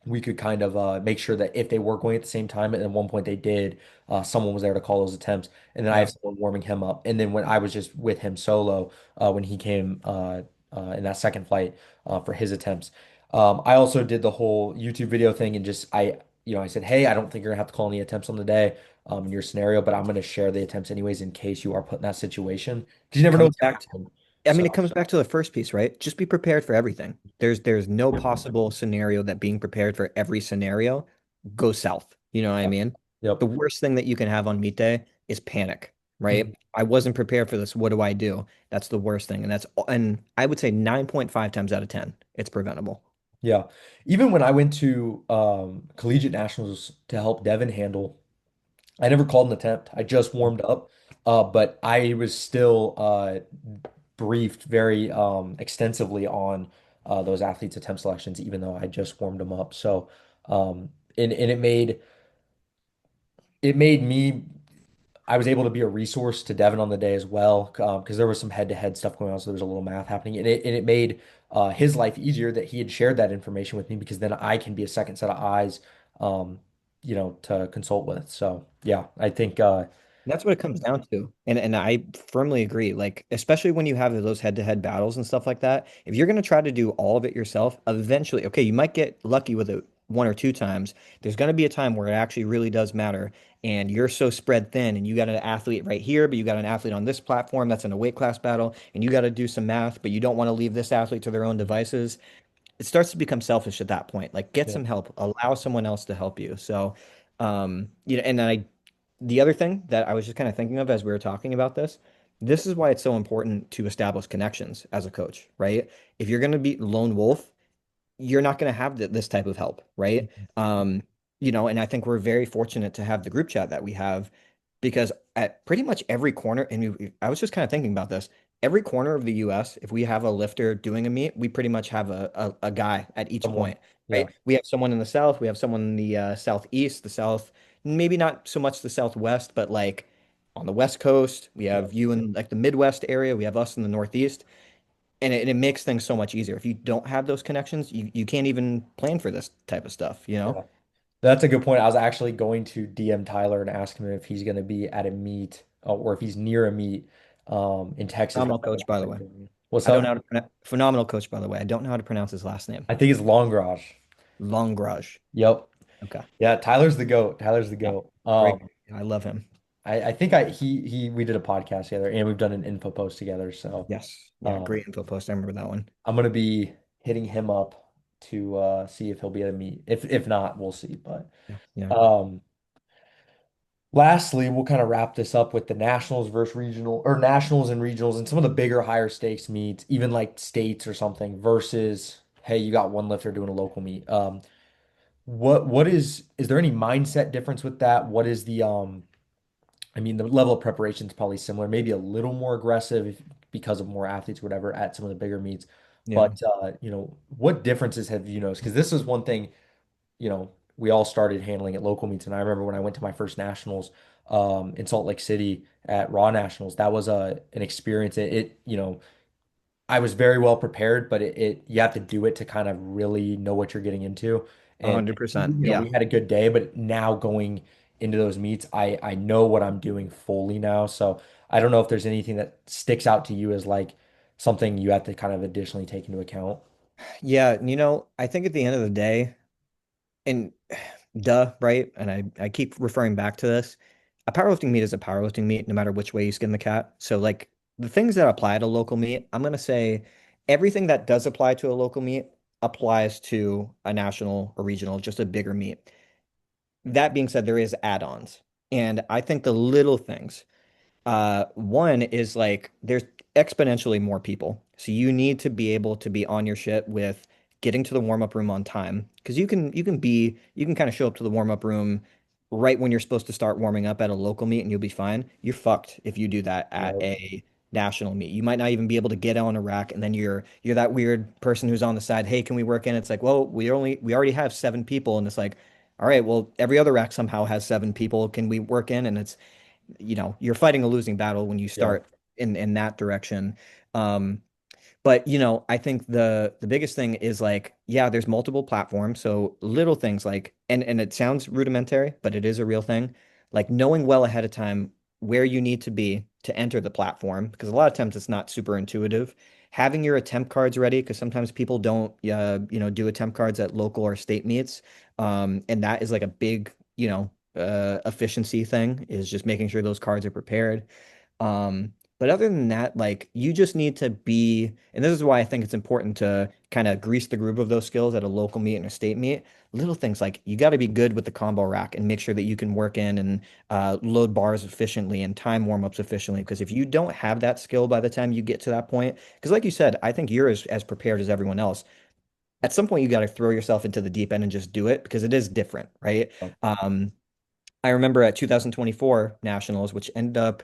we could kind of make sure that if they were going at the same time, and at one point they did, someone was there to call those attempts, and then I have Yeah. someone warming him up, and then when I was just with him solo, when he came in that second flight for his attempts, I also did the whole YouTube video thing, and just I said, hey, I don't think you're gonna have to call any attempts on the day in your scenario, but I'm gonna share the attempts anyways in case you are put in that situation because you never know Comes what's gonna back happen. I mean, it So comes back to the first piece, right? Just be prepared for everything. There's no possible scenario that being prepared for every scenario goes south. You know what I yeah, mean? yep. The worst thing that you can have on meet day is panic, Mhm. right? I wasn't prepared for this. What do I do? That's the worst thing. And I would say 9.5 times out of 10, it's preventable. Yeah. Even when I went to collegiate nationals to help Devin handle, I never called an attempt. I just warmed up. But I was still briefed very extensively on those athletes' attempt selections, even though I just warmed them up. So and it made me I was able to be a resource to Devin on the day as well, because there was some head-to-head stuff going on, so there was a little math happening, and it made his life easier that he had shared that information with me, because then I can be a second set of eyes, to consult with. So yeah, I think That's what it comes down to. And I firmly agree. Like, especially when you have those head-to-head battles and stuff like that, if you're going to try to do all of it yourself, eventually, okay, you might get lucky with it one or two times. There's going to be a time where it actually really does matter. And you're so spread thin, and you got an athlete right here, but you got an athlete on this platform that's in a weight class battle, and you got to do some math, but you don't want to leave this athlete to their own devices. It starts to become selfish at that point. Like, get Yeah. some help, allow someone else to help you. So, and then the other thing that I was just kind of thinking of as we were talking about this is why it's so important to establish connections as a coach, right? If you're going to be lone wolf, you're not going to have this type of help, right? Um, and I think we're very fortunate to have the group chat that we have because at pretty much every corner, and I was just kind of thinking about this, every corner of the US, if we have a lifter doing a meet, we pretty much have a guy at each Someone. point, Yeah. right? We have someone in the south, we have someone in the southeast, the south, maybe not so much the southwest, but like on the west coast, we Yeah. have you in like the Midwest area, we have us in the northeast and it makes things so much easier. If you don't have those connections, you can't even plan for this type of stuff, you know? Yeah. That's a good point. I was actually going to DM Tyler and ask him if he's going to be at a meet or if he's near a meet in Texas. Phenomenal coach, by the way. What's I don't know up? how to pronounce phenomenal coach, by the way. I don't know how to pronounce his last name. I think it's Long Garage. Longraj. Yep. Okay. Yeah, Tyler's the GOAT. Tyler's the Yeah. GOAT. Great. I love him. I think we did a podcast together and we've done an info post together. So Yes. Yeah. um, Great info post. I remember that one. I'm gonna be hitting him up to see if he'll be at a meet. If not, we'll see. But Yeah. Yeah. um, lastly, we'll kind of wrap this up with the nationals versus regional or nationals and regionals and some of the bigger, higher stakes meets, even like states or something, versus hey, you got one lifter doing a local meet. What is there any mindset difference with that? What is the I mean, the level of preparation is probably similar, maybe a little more aggressive because of more athletes or whatever at some of the bigger meets. Yeah. But what differences have you noticed? Because this is one thing, we all started handling at local meets, and I remember when I went to my first nationals in Salt Lake City at Raw Nationals, that was an experience. I was very well prepared, but it you have to do it to kind of really know what you're getting into. And 100%. Yeah. we had a good day, but now going into those meets, I know what I'm doing fully now. So I don't know if there's anything that sticks out to you as like something you have to kind of additionally take into account. Yeah. I think at the end of the day, and duh, right? And I keep referring back to this. A powerlifting meet is a powerlifting meet, no matter which way you skin the cat. So, like the things that apply to local meet, I'm gonna say everything that does apply to a local meet applies to a national or regional, just a bigger meet. That being said, there is add-ons, and I think the little things. One is like there's exponentially more people. So you need to be able to be on your shit with getting to the warm-up room on time. Because you can kind of show up to the warm-up room right when you're supposed to start warming up at a local meet and you'll be fine. You're fucked if you do that at Right. a national meet. You might not even be able to get on a rack and then you're that weird person who's on the side, hey, can we work in? It's like, well, we already have seven people. And it's like, all right, well, every other rack somehow has seven people. Can we work in? And it's you're fighting a losing battle when you Yeah. start in that direction. Um, but I think the biggest thing is like, yeah, there's multiple platforms. So little things like, and it sounds rudimentary, but it is a real thing. Like knowing well ahead of time where you need to be to enter the platform, because a lot of times it's not super intuitive. Having your attempt cards ready, because sometimes people don't, do attempt cards at local or state meets, and that is like a big, efficiency thing is just making sure those cards are prepared. But other than that, like you just need to be, and this is why I think it's important to kind of grease the groove of those skills at a local meet and a state meet. Little things like you got to be good with the combo rack and make sure that you can work in and load bars efficiently and time warm-ups efficiently. Because if you don't have that skill by the time you get to that point, because like you said, I think you're as prepared as everyone else. At some point, you got to throw yourself into the deep end and just do it because it is different, right? Um, I remember at 2024 Nationals, which ended up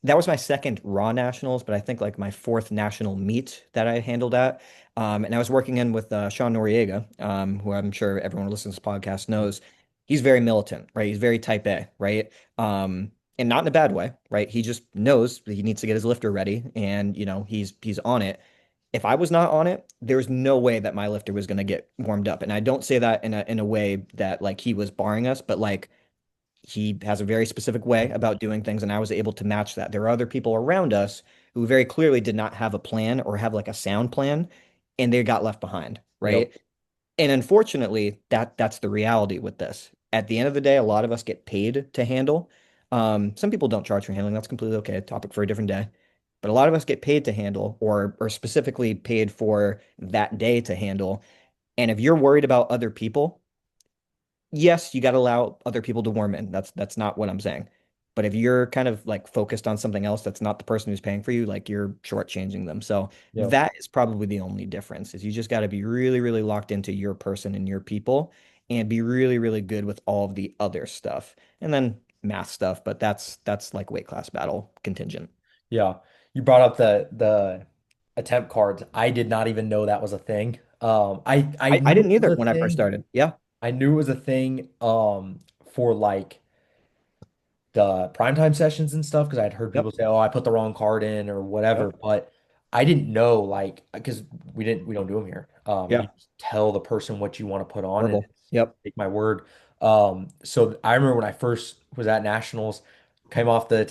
that was my second Raw Nationals, but I think like my fourth national meet that I handled at. And I was working in with Sean Noriega, who I'm sure everyone who listens to this podcast knows. He's very militant, right? He's very type A, right? And not in a bad way, right? He just knows that he needs to get his lifter ready, and he's on it. If I was not on it, there's no way that my lifter was going to get warmed up. And I don't say that in a way that like he was barring us, but like he has a very specific way about doing things, and I was able to match that. There are other people around us who very clearly did not have a plan or have like a sound plan, and they got left behind, Yep. right? And unfortunately, that's the reality with this. At the end of the day, a lot of us get paid to handle. Some people don't charge for handling. That's completely okay. Topic for a different day. But a lot of us get paid to handle, or specifically paid for that day to handle. And if you're worried about other people, yes, you got to allow other people to warm in. That's not what I'm saying. But if you're kind of like focused on something else that's not the person who's paying for you, like you're shortchanging them. So Yep. that is probably the only difference is you just got to be really, really locked into your person and your people and be really, really good with all of the other stuff. And then math stuff, but that's like weight class battle contingent. Yeah. You brought up the attempt cards. I did not even know that was a thing. I I knew it didn't was either a when I first thing. started. Yeah. I knew it was a thing for like the primetime sessions and stuff because I'd heard people Yep. say, "Oh, I put the wrong card in" or whatever. Yep. But I didn't know like because we don't do them here. You Yeah. just tell the person what you want to put on, and Horrible. Yep. take my word. So I remember when I first was at nationals, came off the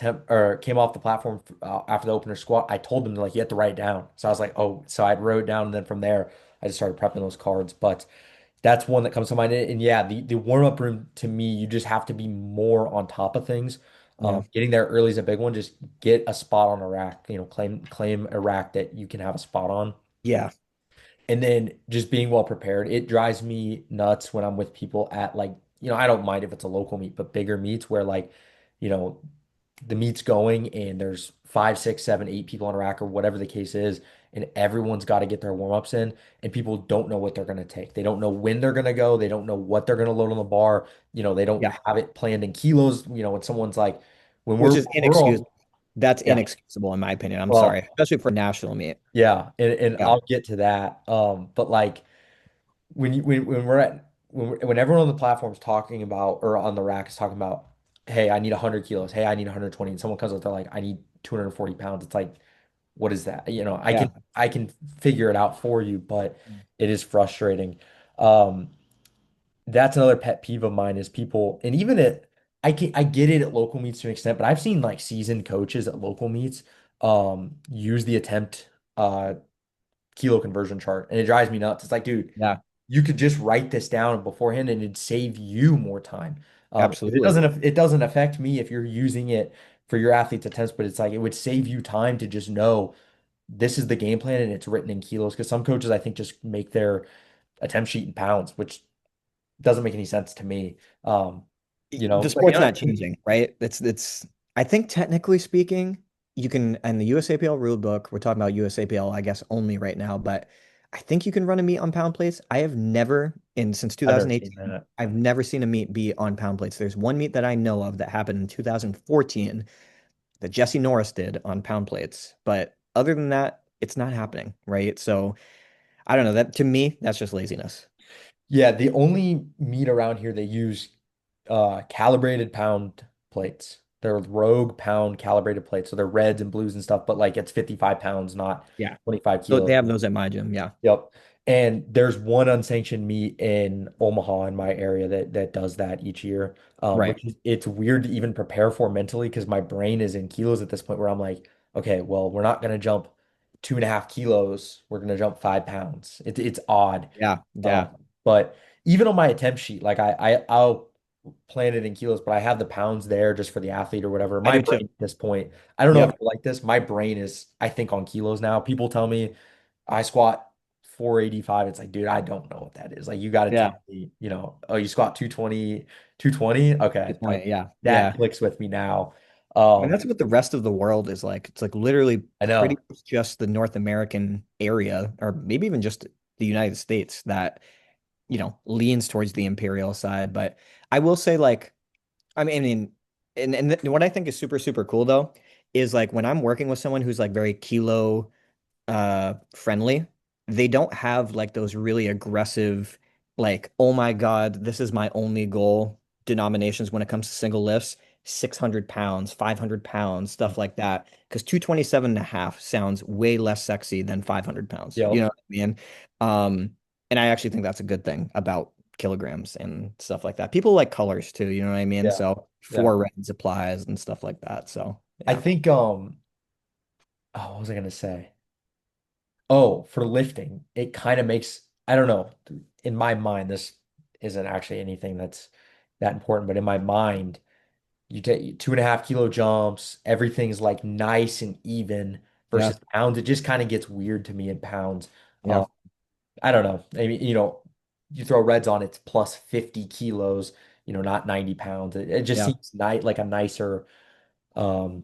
platform after the opener squat. I told them like you have to write it down. So I was like, oh, so I wrote it down, and then from there I just started prepping those cards. But that's one that comes to mind. And yeah, the warm up room to me, you just have to be more on top of things. Yeah. Getting there early is a big one. Just get a spot on a rack. Claim a rack that you can have a spot on. Yeah. And then just being well prepared. It drives me nuts when I'm with people at like, I don't mind if it's a local meet, but bigger meets where like, you know, the meet's going and there's five, six, seven, eight people on a rack or whatever the case is, and everyone's got to get their warm-ups in, and people don't know what they're going to take. They don't know when they're going to go. They don't know what they're going to load on the bar. They don't Yeah. have it planned in kilos. When someone's like, Which is we're inexcusable. all, That's yeah, inexcusable in my opinion. I'm sorry, well, especially for national meet. yeah, and Yeah, I'll get to that. But like when we're at when everyone on the platform is talking about or on the rack is talking about, hey, I need 100 kilos. Hey, I need 120, and someone comes up, they're like, I need 240 pounds. It's like, what is that? yeah, I can figure it out for you, but it is frustrating. Um, that's another pet peeve of mine is people, and even I get it at local meets to an extent, but I've seen like seasoned coaches at local meets use the attempt kilo conversion chart, and it drives me nuts. It's like, dude, yeah, you could just write this down beforehand and it'd save you more time. absolutely. It doesn't affect me if you're using it for your athletes attempts, but it's like it would save you time to just know this is the game plan and it's written in kilos. Because some coaches I think just make their attempt sheet in pounds, which doesn't make any sense to me. The But sport's yeah, not changing, right? It's I think technically speaking, you can in the USAPL rule book, we're talking about USAPL, I guess only right now, but I think you can run a meet on pound plates. I have never, in since I've never seen 2018, that. I've never seen a meet be on pound plates. There's one meet that I know of that happened in 2014 that Jesse Norris did on pound plates. But other than that, it's not happening, right? So I don't know. That to me, that's just laziness. Yeah, the only meat around here they use calibrated pound plates. They're Rogue pound calibrated plates. So they're reds and blues and stuff, but like it's 55 pounds, not Yeah. 25 So they kilos. have those at my gym. Yeah. Yep. And there's one unsanctioned meet in Omaha in my area that does that each year. Right. Which is it's weird to even prepare for mentally because my brain is in kilos at this point where I'm like, okay, well, we're not gonna jump 2.5 kilos. We're gonna jump 5 pounds. It's odd. Yeah. Yeah. But even on my attempt sheet, like I'll plan it in kilos, but I have the pounds there just for the athlete or whatever. I My do too. brain at this point, I don't know if Yep. you're like this. My brain is, I think, on kilos now. People tell me I squat 485. It's like, dude, I don't know what that is. Like, you got to Yeah. tell me, oh, you squat 220, 220. Okay. Good point. Yeah. That Yeah. clicks with me now. And Um, that's what the rest of the world is like. It's like literally I pretty know. much just the North American area, or maybe even just the United States that, leans towards the imperial side. But I will say, like, I mean, and what I think is super, super cool though, is like when I'm working with someone who's like very kilo friendly, they don't have like those really aggressive, like, oh my God, this is my only goal denominations when it comes to single lifts, 600 pounds, 500 pounds, stuff like that. Because 227.5 sounds way less sexy than 500 pounds. You Yep. know what I mean? Um, and I actually think that's a good thing about kilograms and stuff like that. People like colors too, you know what I mean? Yeah. So Yeah. four reds applies and stuff like that. So I yeah. think oh, what was I gonna say? Oh, for lifting, it kind of makes, I don't know, in my mind, this isn't actually anything that's that important, but in my mind, you take 2.5 kilo jumps, everything's like nice and even Yeah. versus pounds. It just kind of gets weird to me in pounds. Yeah. I don't know. I mean, you throw reds on, it's plus 50 kilos, not 90 pounds. It just Yeah. seems like a nicer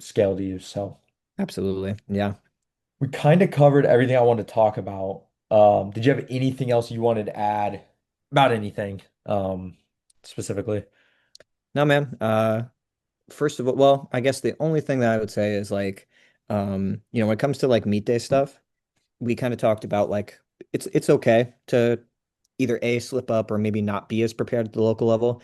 scale to use. So Absolutely. Yeah. we kind of covered everything I wanted to talk about. Did you have anything else you wanted to add about anything specifically? No, man. First of all, well, I guess the only thing that I would say is like, when it comes to like meet day stuff, we kind of talked about like it's okay to either A, slip up or maybe not be as prepared at the local level.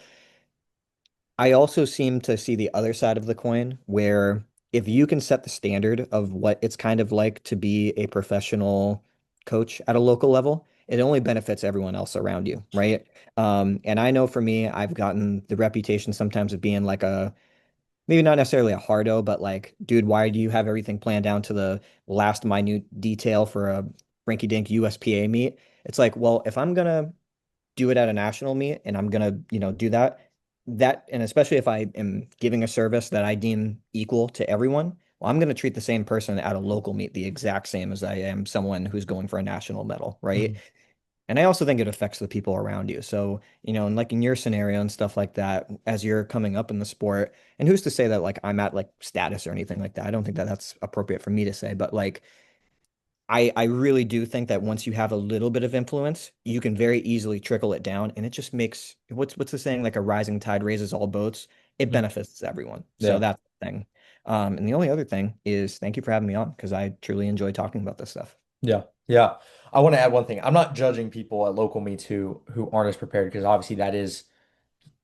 I also seem to see the other side of the coin where if you can set the standard of what it's kind of like to be a professional coach at a local level, it only benefits everyone else around you, right? And I know for me, I've gotten the reputation sometimes of being like a maybe not necessarily a hardo, but like, dude, why do you have everything planned down to the last minute detail for a rinky-dink USPA meet? It's like, well, if I'm gonna do it at a national meet and I'm gonna, do that, and especially if I am giving a service that I deem equal to everyone, well, I'm gonna treat the same person at a local meet the exact same as I am someone who's going for a national medal, right? Mhm. And I also think it affects the people around you. So, and like in your scenario and stuff like that, as you're coming up in the sport, and who's to say that like I'm at like status or anything like that? I don't think that that's appropriate for me to say, but like I really do think that once you have a little bit of influence, you can very easily trickle it down, and it just makes what's the saying? Like a rising tide raises all boats. It Mhm. benefits everyone. So Yeah. that's the thing. And the only other thing is thank you for having me on because I truly enjoy talking about this stuff. Yeah. Yeah. I want to add one thing. I'm not judging people at local meets who aren't as prepared because obviously that is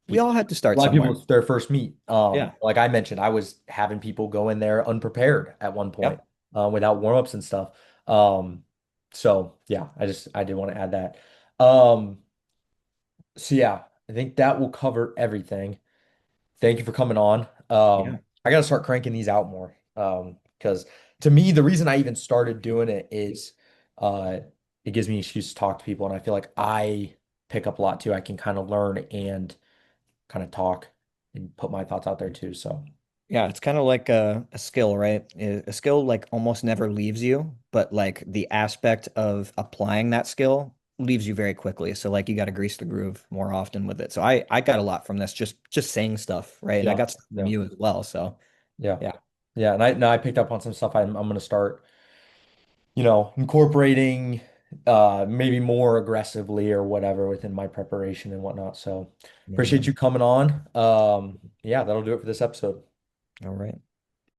We people all had to a start lot of people somewhere. it's their first meet. Yeah. Like I mentioned, I was having people go in there unprepared at one point, Yep. without warm-ups and stuff. So yeah, I did want to add that. Um, so yeah, I think that will cover everything. Thank you for coming on. Yeah. I gotta start cranking these out more. Because to me, the reason I even started doing it is uh it gives me an excuse to talk to people, and I feel like I pick up a lot too. I can kind of learn and kind of talk and put my thoughts out there too. So Yeah, it's kind of like a skill, right? A skill like almost never leaves you, but like the aspect of applying that skill leaves you very quickly. So like you got to grease the groove more often with it. So I got a lot from this just saying stuff, right? And I yeah, got stuff from yeah, you as well. So yeah, yeah, yeah. And I no, I picked up on some stuff. I'm gonna start, incorporating maybe more aggressively or whatever within my preparation and whatnot. So yeah, appreciate man. you coming on. Yeah, that'll do it for this episode. All right.